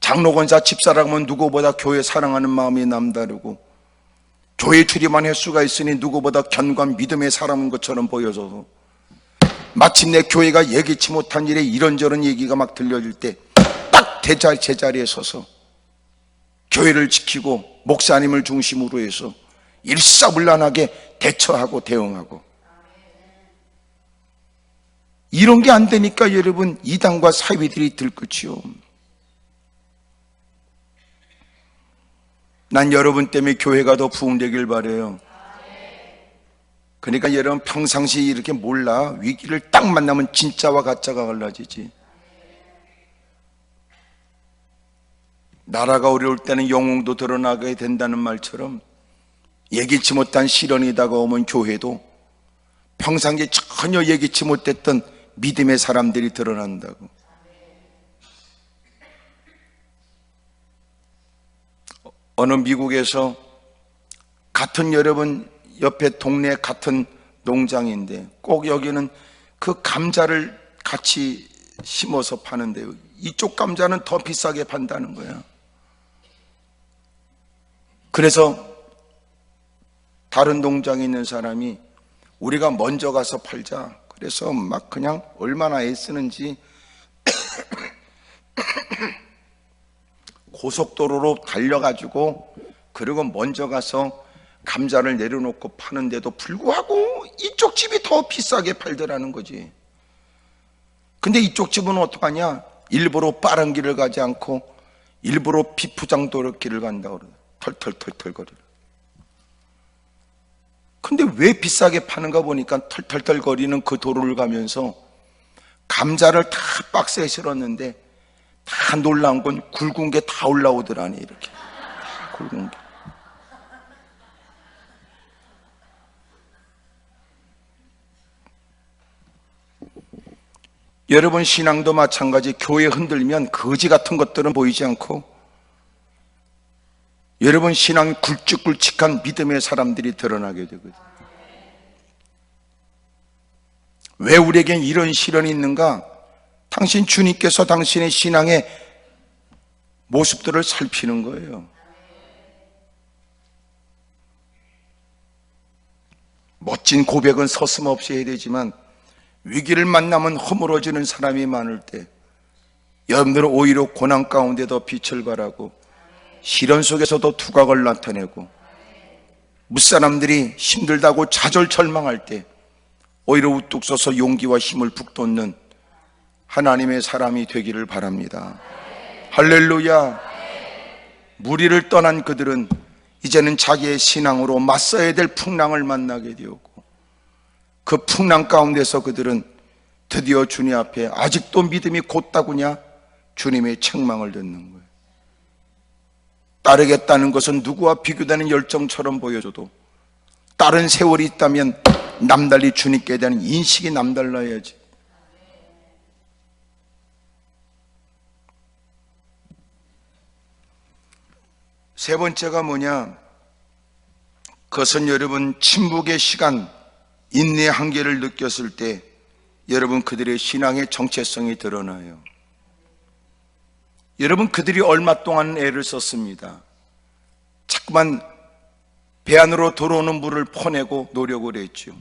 장로권사 집사라면 누구보다 교회 사랑하는 마음이 남다르고 교회 출입한 횟수가 있으니 누구보다 견고한 믿음의 사람인 것처럼 보여져도 마침내 교회가 예기치 못한 일에 이런저런 얘기가 막 들려질 때 딱 제자리에 서서 교회를 지키고 목사님을 중심으로 해서 일사불란하게 대처하고 대응하고, 이런 게 안 되니까 여러분 이단과 사이비들이 들끓지요. 난 여러분 때문에 교회가 더 부흥되길 바라요. 그러니까 여러분 평상시에 이렇게 몰라. 위기를 딱 만나면 진짜와 가짜가 갈라지지. 나라가 어려울 때는 영웅도 드러나게 된다는 말처럼 예기치 못한 시련이 다가오면 교회도 평상시에 전혀 예기치 못했던 믿음의 사람들이 드러난다고. 어느 미국에서 같은 여러분 옆에 동네 같은 농장인데 꼭 여기는 그 감자를 같이 심어서 파는데요, 이쪽 감자는 더 비싸게 판다는 거야. 그래서 다른 농장에 있는 사람이 우리가 먼저 가서 팔자. 그래서 막 그냥 얼마나 애쓰는지 고속도로로 달려가지고 그리고 먼저 가서 감자를 내려놓고 파는데도 불구하고 이쪽 집이 더 비싸게 팔더라는 거지. 근데 이쪽 집은 어떡하냐? 일부러 빠른 길을 가지 않고 일부러 비포장도로 길을 간다고 그러더라. 털털털털거리라. 근데 왜 비싸게 파는가 보니까 털털털거리는 그 도로를 가면서 감자를 다 박스에 실었는데 다 놀라운 건 굵은 게 다 올라오더라니. 이렇게 다 굵은 게. 여러분 신앙도 마찬가지. 교회 흔들면 거지 같은 것들은 보이지 않고 여러분 신앙이 굵직굵직한 믿음의 사람들이 드러나게 되거든요. 왜 우리에겐 이런 시련이 있는가? 당신 주님께서 당신의 신앙의 모습들을 살피는 거예요. 멋진 고백은 서슴없이 해야 되지만 위기를 만나면 허물어지는 사람이 많을 때 여러분들은 오히려 고난 가운데 더 빛을 발하고 시련 속에서도 두각을 나타내고 무사람들이 힘들다고 좌절절망할 때 오히려 우뚝 서서 용기와 힘을 북돋는 하나님의 사람이 되기를 바랍니다. 할렐루야. 무리를 떠난 그들은 이제는 자기의 신앙으로 맞서야 될 풍랑을 만나게 되었고 그 풍랑 가운데서 그들은 드디어 주님 앞에 아직도 믿음이 곧다구냐? 주님의 책망을 듣는 거예요. 따르겠다는 것은 누구와 비교되는 열정처럼 보여줘도 다른 세월이 있다면 남달리 주님께 대한 인식이 남달라야지. 세 번째가 뭐냐? 그것은 여러분 침묵의 시간, 인내의 한계를 느꼈을 때 여러분 그들의 신앙의 정체성이 드러나요. 여러분 그들이 얼마 동안 애를 썼습니다. 자꾸만 배 안으로 들어오는 물을 퍼내고 노력을 했죠.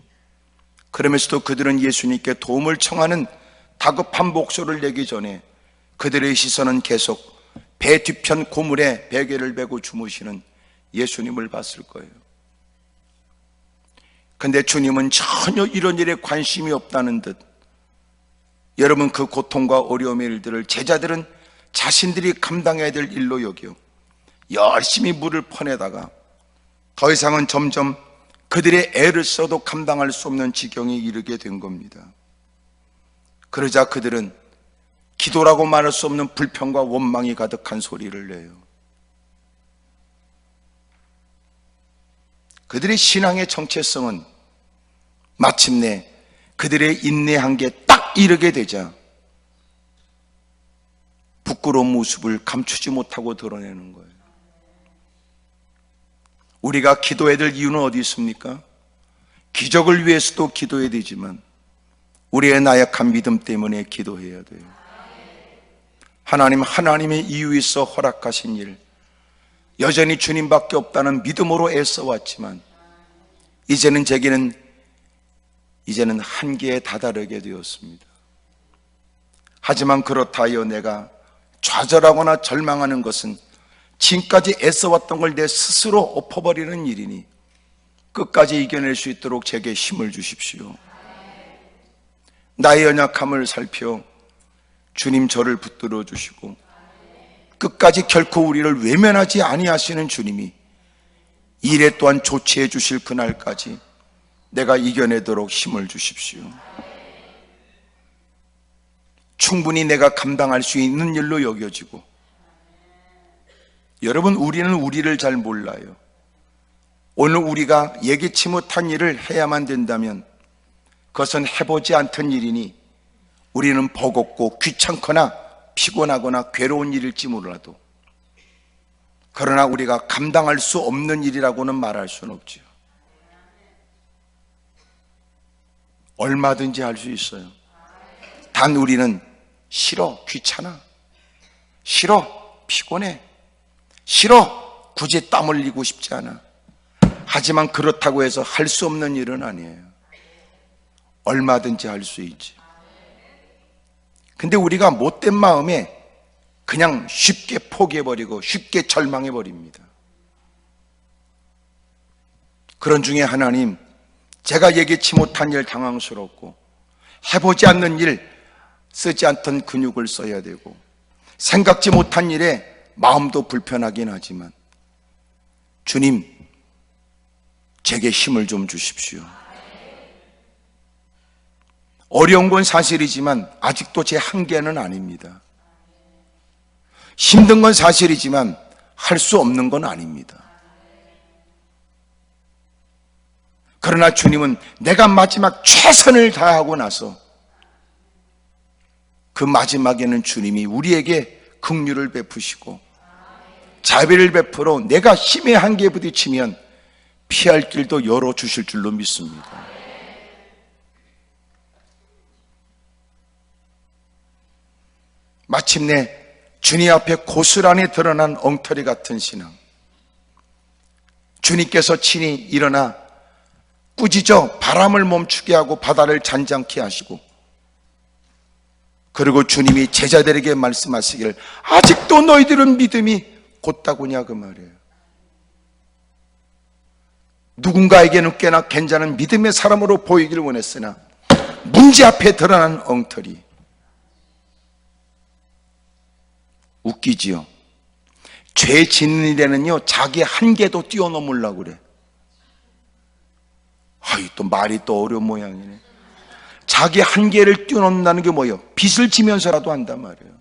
그러면서도 그들은 예수님께 도움을 청하는 다급한 목소리를 내기 전에 그들의 시선은 계속 배 뒤편 고물에 베개를 베고 주무시는 예수님을 봤을 거예요. 근데 주님은 전혀 이런 일에 관심이 없다는 듯 여러분 그 고통과 어려움의 일들을 제자들은 자신들이 감당해야 될 일로 여겨 열심히 물을 퍼내다가 더 이상은 점점 그들의 애를 써도 감당할 수 없는 지경에 이르게 된 겁니다. 그러자 그들은 기도라고 말할 수 없는 불평과 원망이 가득한 소리를 내요. 그들의 신앙의 정체성은 마침내 그들의 인내 한계에 딱 이르게 되자 부끄러운 모습을 감추지 못하고 드러내는 거예요. 우리가 기도해야 될 이유는 어디 있습니까? 기적을 위해서도 기도해야 되지만 우리의 나약한 믿음 때문에 기도해야 돼요. 하나님의 이유 있어 허락하신 일, 여전히 주님밖에 없다는 믿음으로 애써왔지만 이제는 한계에 다다르게 되었습니다. 하지만 그렇다 하여 내가 좌절하거나 절망하는 것은 지금까지 애써왔던 걸 내 스스로 엎어버리는 일이니 끝까지 이겨낼 수 있도록 제게 힘을 주십시오. 나의 연약함을 살펴 주님 저를 붙들어 주시고 끝까지 결코 우리를 외면하지 아니하시는 주님이 일에 또한 조치해 주실 그날까지 내가 이겨내도록 힘을 주십시오. 충분히 내가 감당할 수 있는 일로 여겨지고, 여러분, 우리는 우리를 잘 몰라요. 오늘 우리가 예기치 못한 일을 해야만 된다면 그것은 해보지 않던 일이니 우리는 버겁고 귀찮거나 피곤하거나 괴로운 일일지 몰라도, 그러나 우리가 감당할 수 없는 일이라고는 말할 수는 없지요. 얼마든지 할 수 있어요. 단 우리는 싫어, 귀찮아, 싫어, 피곤해, 싫어, 굳이 땀 흘리고 싶지 않아. 하지만 그렇다고 해서 할 수 없는 일은 아니에요. 얼마든지 할 수 있지. 근데 우리가 못된 마음에 그냥 쉽게 포기해버리고 쉽게 절망해버립니다. 그런 중에 하나님, 제가 예기치 못한 일 당황스럽고, 해보지 않는 일, 쓰지 않던 근육을 써야 되고, 생각지 못한 일에 마음도 불편하긴 하지만, 주님, 제게 힘을 좀 주십시오. 어려운 건 사실이지만 아직도 제 한계는 아닙니다. 힘든 건 사실이지만 할 수 없는 건 아닙니다. 그러나 주님은 내가 마지막 최선을 다하고 나서 그 마지막에는 주님이 우리에게 긍휼을 베푸시고 자비를 베풀어 내가 힘의 한계에 부딪히면 피할 길도 열어주실 줄로 믿습니다. 마침내 주님 앞에 고스란히 드러난 엉터리 같은 신앙, 주님께서 친히 일어나 꾸짖어 바람을 멈추게 하고 바다를 잔잔케 하시고, 그리고 주님이 제자들에게 말씀하시기를 아직도 너희들은 믿음이 곧다구냐 그 말이에요. 누군가에게는 꽤나 괜찮은 믿음의 사람으로 보이기를 원했으나 문제 앞에 드러난 엉터리. 웃기지요. 죄 짓는 일에는요 자기 한계도 뛰어넘으려고 그래. 또 말이 또 어려운 모양이네. 자기 한계를 뛰어넘는다는 게 뭐예요? 빚을 지면서라도 한단 말이에요.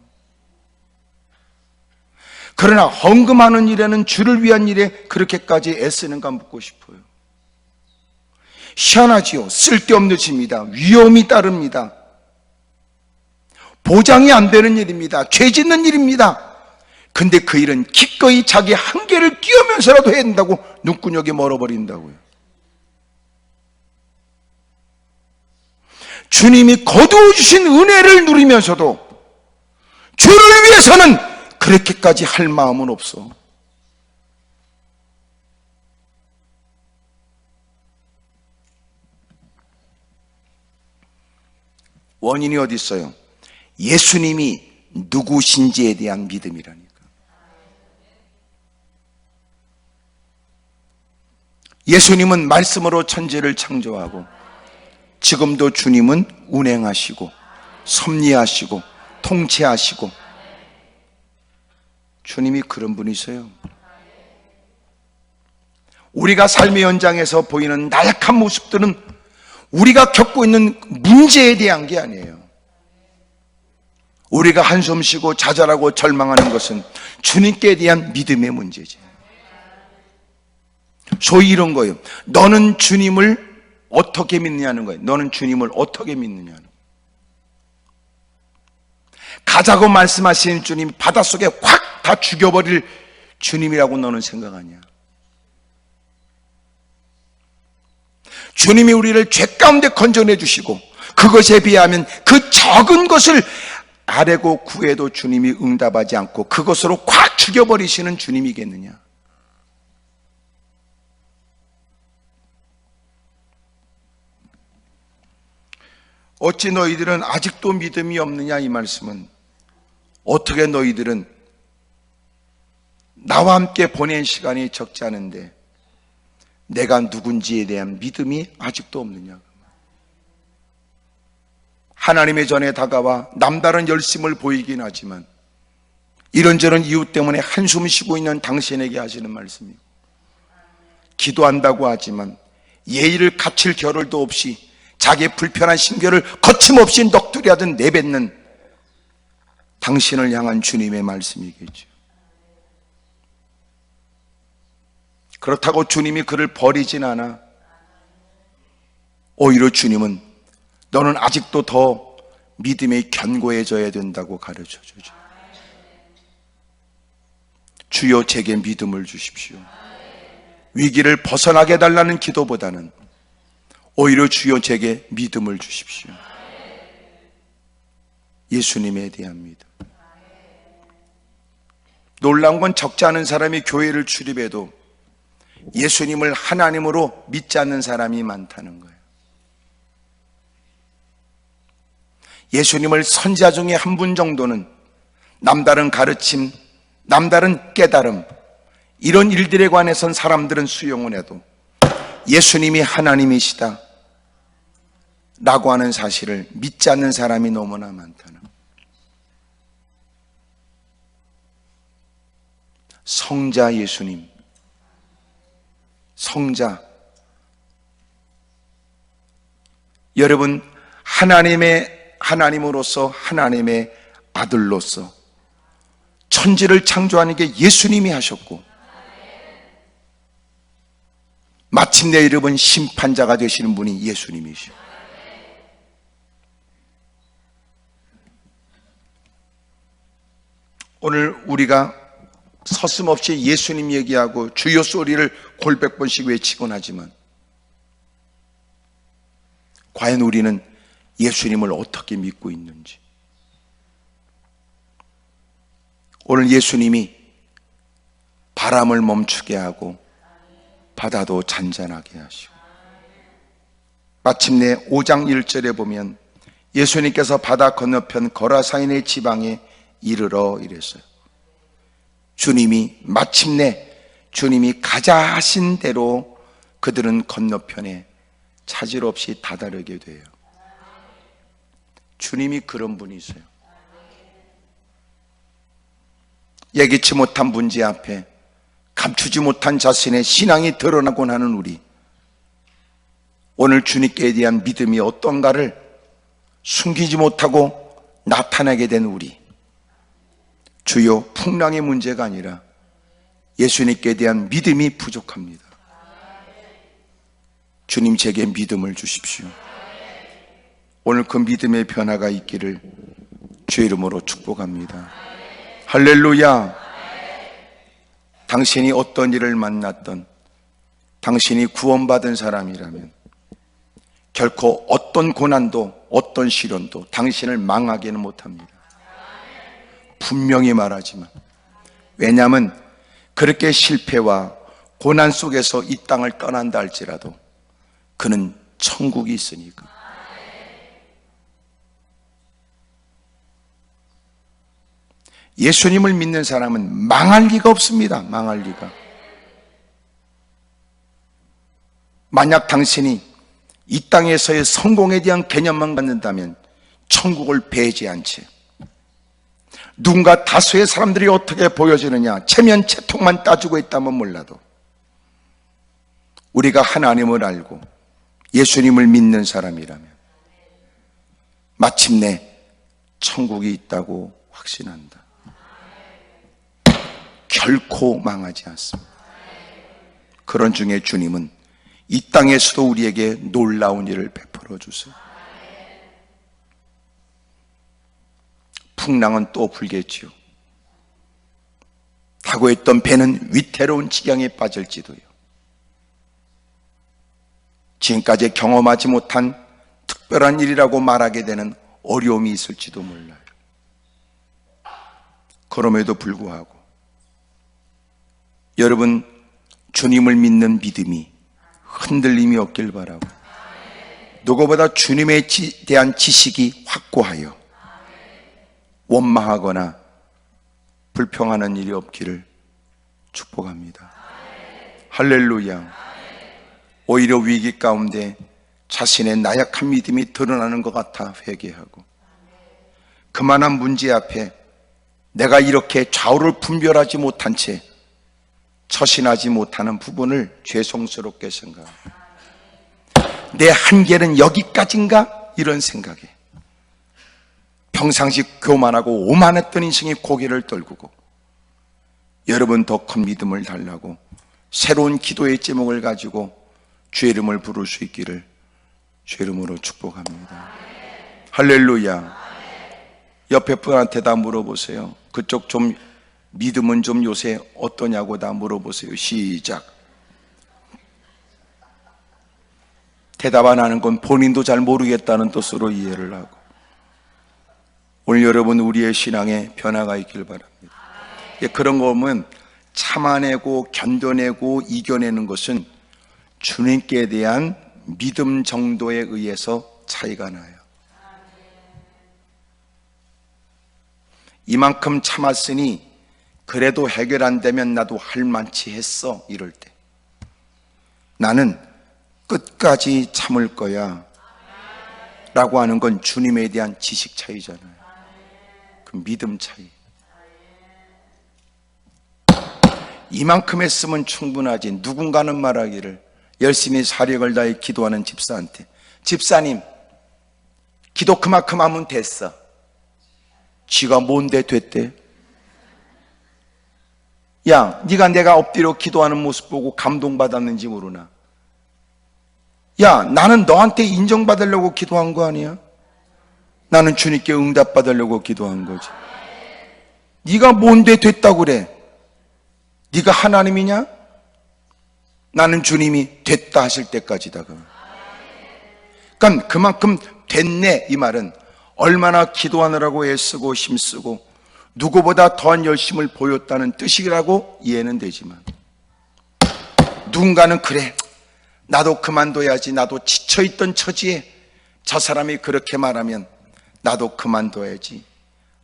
그러나 헌금하는 일에는 주를 위한 일에 그렇게까지 애쓰는가 묻고 싶어요. 희한하지요. 쓸데없는 짓입니다. 위험이 따릅니다. 보장이 안 되는 일입니다. 죄 짓는 일입니다. 근데 그 일은 기꺼이 자기 한계를 뛰어면서라도 해야 된다고 눈구녕이 멀어버린다고요. 주님이 거두어 주신 은혜를 누리면서도 주를 위해서는 그렇게까지 할 마음은 없어. 원인이 어디 있어요? 예수님이 누구신지에 대한 믿음이라니까. 예수님은 말씀으로 천지를 창조하고 지금도 주님은 운행하시고 섭리하시고 통치하시고, 주님이 그런 분이세요. 우리가 삶의 현장에서 보이는 나약한 모습들은 우리가 겪고 있는 문제에 대한 게 아니에요. 우리가 한숨 쉬고 좌절하고 절망하는 것은 주님께 대한 믿음의 문제지. 소위 이런 거예요. 너는 주님을 어떻게 믿느냐는 거예요. 너는 주님을 어떻게 믿느냐는 거예요. 가자고 말씀하신 주님 바닷속에 확 다 죽여버릴 주님이라고 너는 생각하냐? 주님이 우리를 죄 가운데 건져내 주시고 그것에 비하면 그 적은 것을 아뢰고 구해도 주님이 응답하지 않고 그것으로 확 죽여버리시는 주님이겠느냐? 어찌 너희들은 아직도 믿음이 없느냐? 이 말씀은 어떻게 너희들은 나와 함께 보낸 시간이 적지 않은데 내가 누군지에 대한 믿음이 아직도 없느냐? 하나님의 전에 다가와 남다른 열심을 보이긴 하지만 이런저런 이유 때문에 한숨 쉬고 있는 당신에게 하시는 말씀이고, 기도한다고 하지만 예의를 갖출 겨를도 없이 자기의 불편한 신결을 거침없이 넋두리하듯 내뱉는 당신을 향한 주님의 말씀이겠죠. 그렇다고 주님이 그를 버리진 않아. 오히려 주님은 너는 아직도 더 믿음이 견고해져야 된다고 가르쳐 주죠. 주여 제게 믿음을 주십시오. 위기를 벗어나게 해달라는 기도보다는 오히려 주여 제게 믿음을 주십시오. 예수님에 대한 믿음. 놀라운 건 적지 않은 사람이 교회를 출입해도 예수님을 하나님으로 믿지 않는 사람이 많다는 거예요. 예수님을 선지자 중에 한 분 정도는 남다른 가르침, 남다른 깨달음, 이런 일들에 관해선 사람들은 수용을 해도 예수님이 하나님이시다 라고 하는 사실을 믿지 않는 사람이 너무나 많다는 거예요. 성자 예수님, 성자, 여러분 하나님으로서 하나님의 아들로서 천지를 창조하는 게 예수님이 하셨고 마침내 여러분 심판자가 되시는 분이 예수님이시오. 오늘 우리가 서슴없이 예수님 얘기하고 주여 소리를 골백 번씩 외치곤 하지만 과연 우리는 예수님을 어떻게 믿고 있는지. 오늘 예수님이 바람을 멈추게 하고 바다도 잔잔하게 하시고 마침내 5장 1절에 보면 예수님께서 바다 건너편 거라사인의 지방에 이르러 이랬어요. 마침내 주님이 가자 하신 대로 그들은 건너편에 차질 없이 다다르게 돼요. 주님이 그런 분이세요. 예기치 못한 문제 앞에 감추지 못한 자신의 신앙이 드러나곤 하는 우리, 오늘 주님께 대한 믿음이 어떤가를 숨기지 못하고 나타내게 된 우리, 주요 풍랑의 문제가 아니라 예수님께 대한 믿음이 부족합니다. 주님 제게 믿음을 주십시오. 오늘 그 믿음의 변화가 있기를 주의 이름으로 축복합니다. 할렐루야. 당신이 어떤 일을 만났던, 당신이 구원받은 사람이라면 결코 어떤 고난도 어떤 시련도 당신을 망하게는 못합니다. 분명히 말하지만, 왜냐하면 그렇게 실패와 고난 속에서 이 땅을 떠난다 할지라도 그는 천국이 있으니까. 예수님을 믿는 사람은 망할 리가 없습니다. 망할 리가. 만약 당신이 이 땅에서의 성공에 대한 개념만 갖는다면 천국을 배제한 채 누군가 다수의 사람들이 어떻게 보여지느냐 체면체통만 따지고 있다면 몰라도 우리가 하나님을 알고 예수님을 믿는 사람이라면 마침내 천국이 있다고 확신한다. 결코 망하지 않습니다. 그런 중에 주님은 이 땅에서도 우리에게 놀라운 일을 베풀어 주세요. 풍랑은 또 불겠지요. 타고 있던 배는 위태로운 지경에 빠질지도요. 지금까지 경험하지 못한 특별한 일이라고 말하게 되는 어려움이 있을지도 몰라요. 그럼에도 불구하고 여러분, 주님을 믿는 믿음이 흔들림이 없길 바라고, 누구보다 주님에 대한 지식이 확고하여 원망하거나 불평하는 일이 없기를 축복합니다. 할렐루야. 오히려 위기 가운데 자신의 나약한 믿음이 드러나는 것 같아 회개하고, 그만한 문제 앞에 내가 이렇게 좌우를 분별하지 못한 채 처신하지 못하는 부분을 죄송스럽게 생각합니다. 내 한계는 여기까지인가? 이런 생각에 평상시 교만하고 오만했던 인생의 고개를 떨구고 여러분 더 큰 믿음을 달라고 새로운 기도의 제목을 가지고 주의 이름을 부를 수 있기를 주의 이름으로 축복합니다. 할렐루야. 옆에 분한테 다 물어보세요. 그쪽 좀 믿음은 좀 요새 어떠냐고 다 물어보세요. 시작. 대답 안 하는 건 본인도 잘 모르겠다는 뜻으로 이해를 하고, 오늘 여러분 우리의 신앙에 변화가 있길 바랍니다. 그런 거 보면 참아내고 견뎌내고 이겨내는 것은 주님께 대한 믿음 정도에 의해서 차이가 나요. 이만큼 참았으니 그래도 해결 안 되면 나도 할 만치 했어, 이럴 때 나는 끝까지 참을 거야 라고 하는 건 주님에 대한 지식 차이잖아요. 그 믿음 차이. 이만큼 했으면 충분하지. 누군가는 말하기를, 열심히 사력을 다해 기도하는 집사한테, 집사님 기도 그만큼 하면 됐어. 쥐가 뭔데 됐대? 야, 네가 내가 엎드려 기도하는 모습 보고 감동받았는지 모르나? 야, 나는 너한테 인정받으려고 기도한 거 아니야? 나는 주님께 응답받으려고 기도한 거지. 네가 뭔데 됐다고 그래? 네가 하나님이냐? 나는 주님이 됐다 하실 때까지다. 그러니까 그만큼 됐네, 이 말은 얼마나 기도하느라고 애쓰고 힘쓰고 누구보다 더한 열심을 보였다는 뜻이라고 이해는 되지만, 누군가는 그래, 나도 그만둬야지, 나도 지쳐있던 처지에 저 사람이 그렇게 말하면 나도 그만둬야지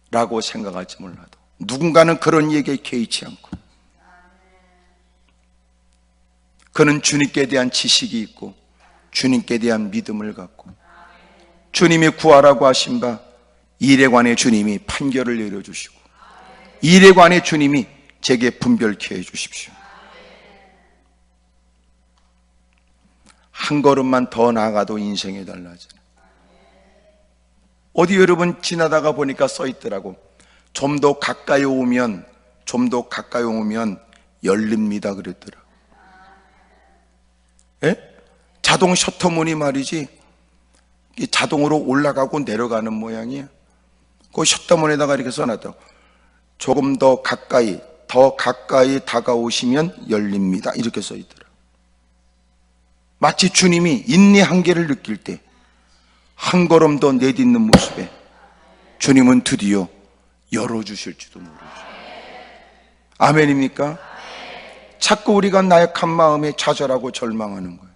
라고 생각할지 몰라도, 누군가는 그런 얘기에 개의치 않고, 그는 주님께 대한 지식이 있고 주님께 대한 믿음을 갖고, 주님이 구하라고 하신 바 일에 관해 주님이 판결을 내려주시고, 일에 관해 주님이 제게 분별케 해주십시오. 한 걸음만 더 나아가도 인생이 달라지는. 어디 여러분 지나다가 보니까 써 있더라고. 좀 더 가까이 오면, 좀 더 가까이 오면 열립니다 그랬더라. 예? 자동 셔터문이 말이지 자동으로 올라가고 내려가는 모양이야. 그 셔터문에다가 이렇게 써놨다고. 조금 더 가까이 다가오시면 열립니다 이렇게 써 있더라. 마치 주님이 인내 한계를 느낄 때 한 걸음 더 내딛는 모습에 주님은 드디어 열어주실지도 모르죠. 아멘입니까? 자꾸 우리가 나약한 마음에 좌절하고 절망하는 거예요.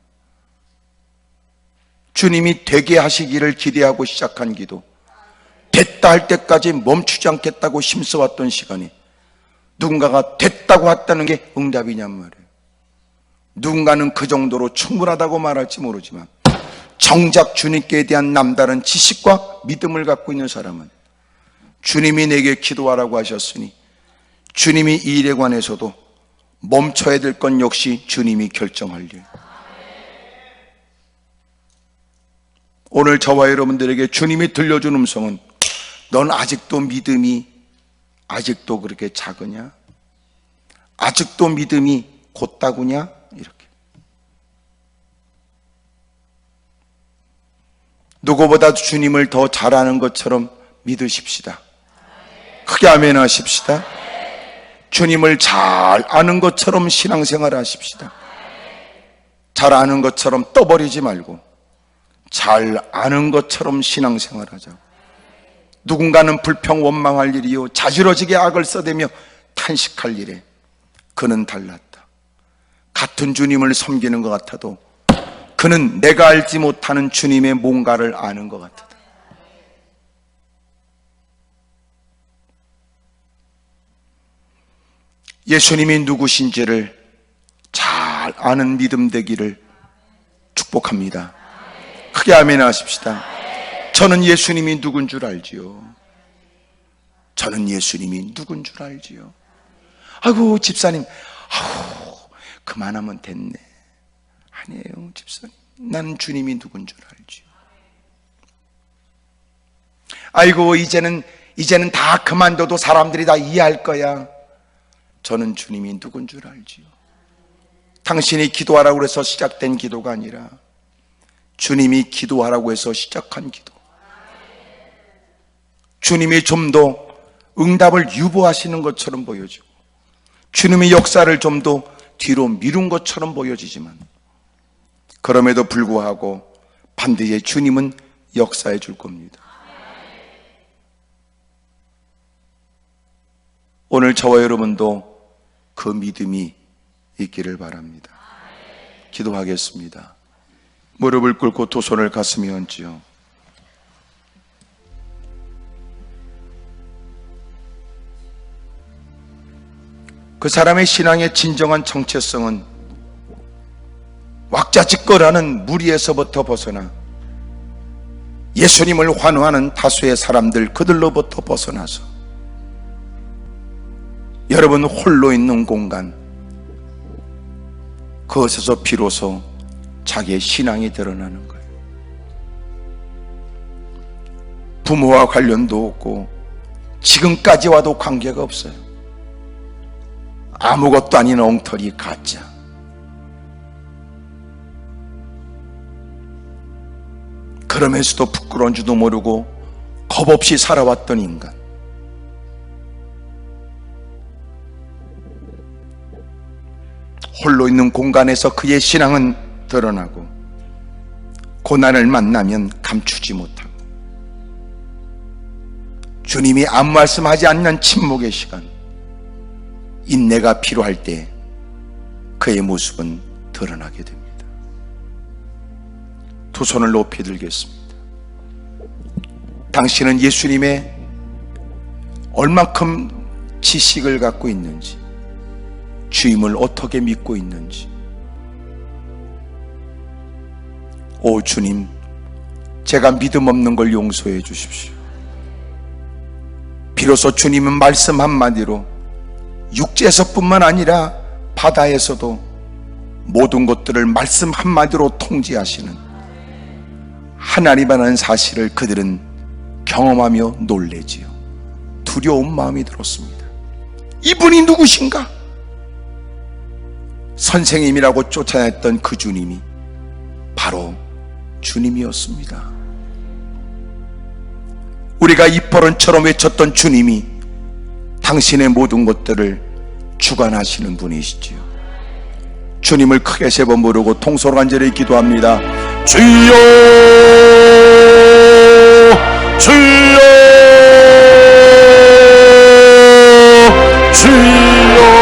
주님이 되게 하시기를 기대하고 시작한 기도, 됐다 할 때까지 멈추지 않겠다고 힘써왔던 시간에 누군가가 됐다고 했다는 게 응답이냔 말이에요. 누군가는 그 정도로 충분하다고 말할지 모르지만, 정작 주님께 대한 남다른 지식과 믿음을 갖고 있는 사람은 주님이 내게 기도하라고 하셨으니 주님이 이 일에 관해서도 멈춰야 될 건 역시 주님이 결정할 일. 오늘 저와 여러분들에게 주님이 들려준 음성은, 넌 아직도 믿음이 아직도 그렇게 작으냐? 아직도 믿음이 곧다구냐? 이렇게. 누구보다 주님을 더 잘 아는 것처럼 믿으십시다. 크게 아멘 하십시다. 주님을 잘 아는 것처럼 신앙생활 하십시다. 잘 아는 것처럼 떠버리지 말고 잘 아는 것처럼 신앙생활 하자고. 누군가는 불평 원망할 일이요 자지러지게 악을 써대며 탄식할 일에 그는 달랐다. 같은 주님을 섬기는 것 같아도 그는 내가 알지 못하는 주님의 뭔가를 아는 것 같다. 예수님이 누구신지를 잘 아는 믿음 되기를 축복합니다. 크게 아멘 하십시다. 저는 예수님이 누군 줄 알지요. 저는 예수님이 누군 줄 알지요. 아이고 집사님, 그만하면 됐네. 아니에요 집사님, 나는 주님이 누군 줄 알지요. 아이고 이제는 다 그만둬도 사람들이 다 이해할 거야. 저는 주님이 누군 줄 알지요. 당신이 기도하라고 해서 시작된 기도가 아니라 주님이 기도하라고 해서 시작한 기도. 주님이 좀 더 응답을 유보하시는 것처럼 보여지고 주님의 역사를 좀 더 뒤로 미룬 것처럼 보여지지만 그럼에도 불구하고 반드시 주님은 역사해 줄 겁니다. 오늘 저와 여러분도 그 믿음이 있기를 바랍니다. 기도하겠습니다. 무릎을 꿇고 두 손을 가슴에 얹지요. 그 사람의 신앙의 진정한 정체성은 왁자지껄하는 무리에서부터 벗어나 예수님을 환호하는 다수의 사람들 그들로부터 벗어나서 여러분 홀로 있는 공간, 그것에서 비로소 자기의 신앙이 드러나는 거예요. 부모와 관련도 없고 지금까지와도 관계가 없어요. 아무것도 아닌 엉터리 가짜. 그러면서도 부끄러운 줄도 모르고 겁없이 살아왔던 인간. 홀로 있는 공간에서 그의 신앙은 드러나고 고난을 만나면 감추지 못하고 주님이 아무 말씀하지 않는 침묵의 시간, 인내가 필요할 때 그의 모습은 드러나게 됩니다. 두 손을 높이 들겠습니다. 당신은 예수님의 얼만큼 지식을 갖고 있는지, 주임을 어떻게 믿고 있는지. 오 주님, 제가 믿음 없는 걸 용서해 주십시오. 비로소 주님은 말씀 한마디로 육지에서뿐만 아니라 바다에서도 모든 것들을 말씀 한마디로 통제하시는 하나님이라는 사실을 그들은 경험하며 놀래지요. 두려운 마음이 들었습니다. 이분이 누구신가? 선생님이라고 쫓아냈던 그 주님이 바로 주님이었습니다. 우리가 입버릇처럼 외쳤던 주님이 당신의 모든 것들을 주관하시는 분이시지요. 주님을 크게 세 번 부르고 통성으로 간절히 기도합니다. 주여 주여 주여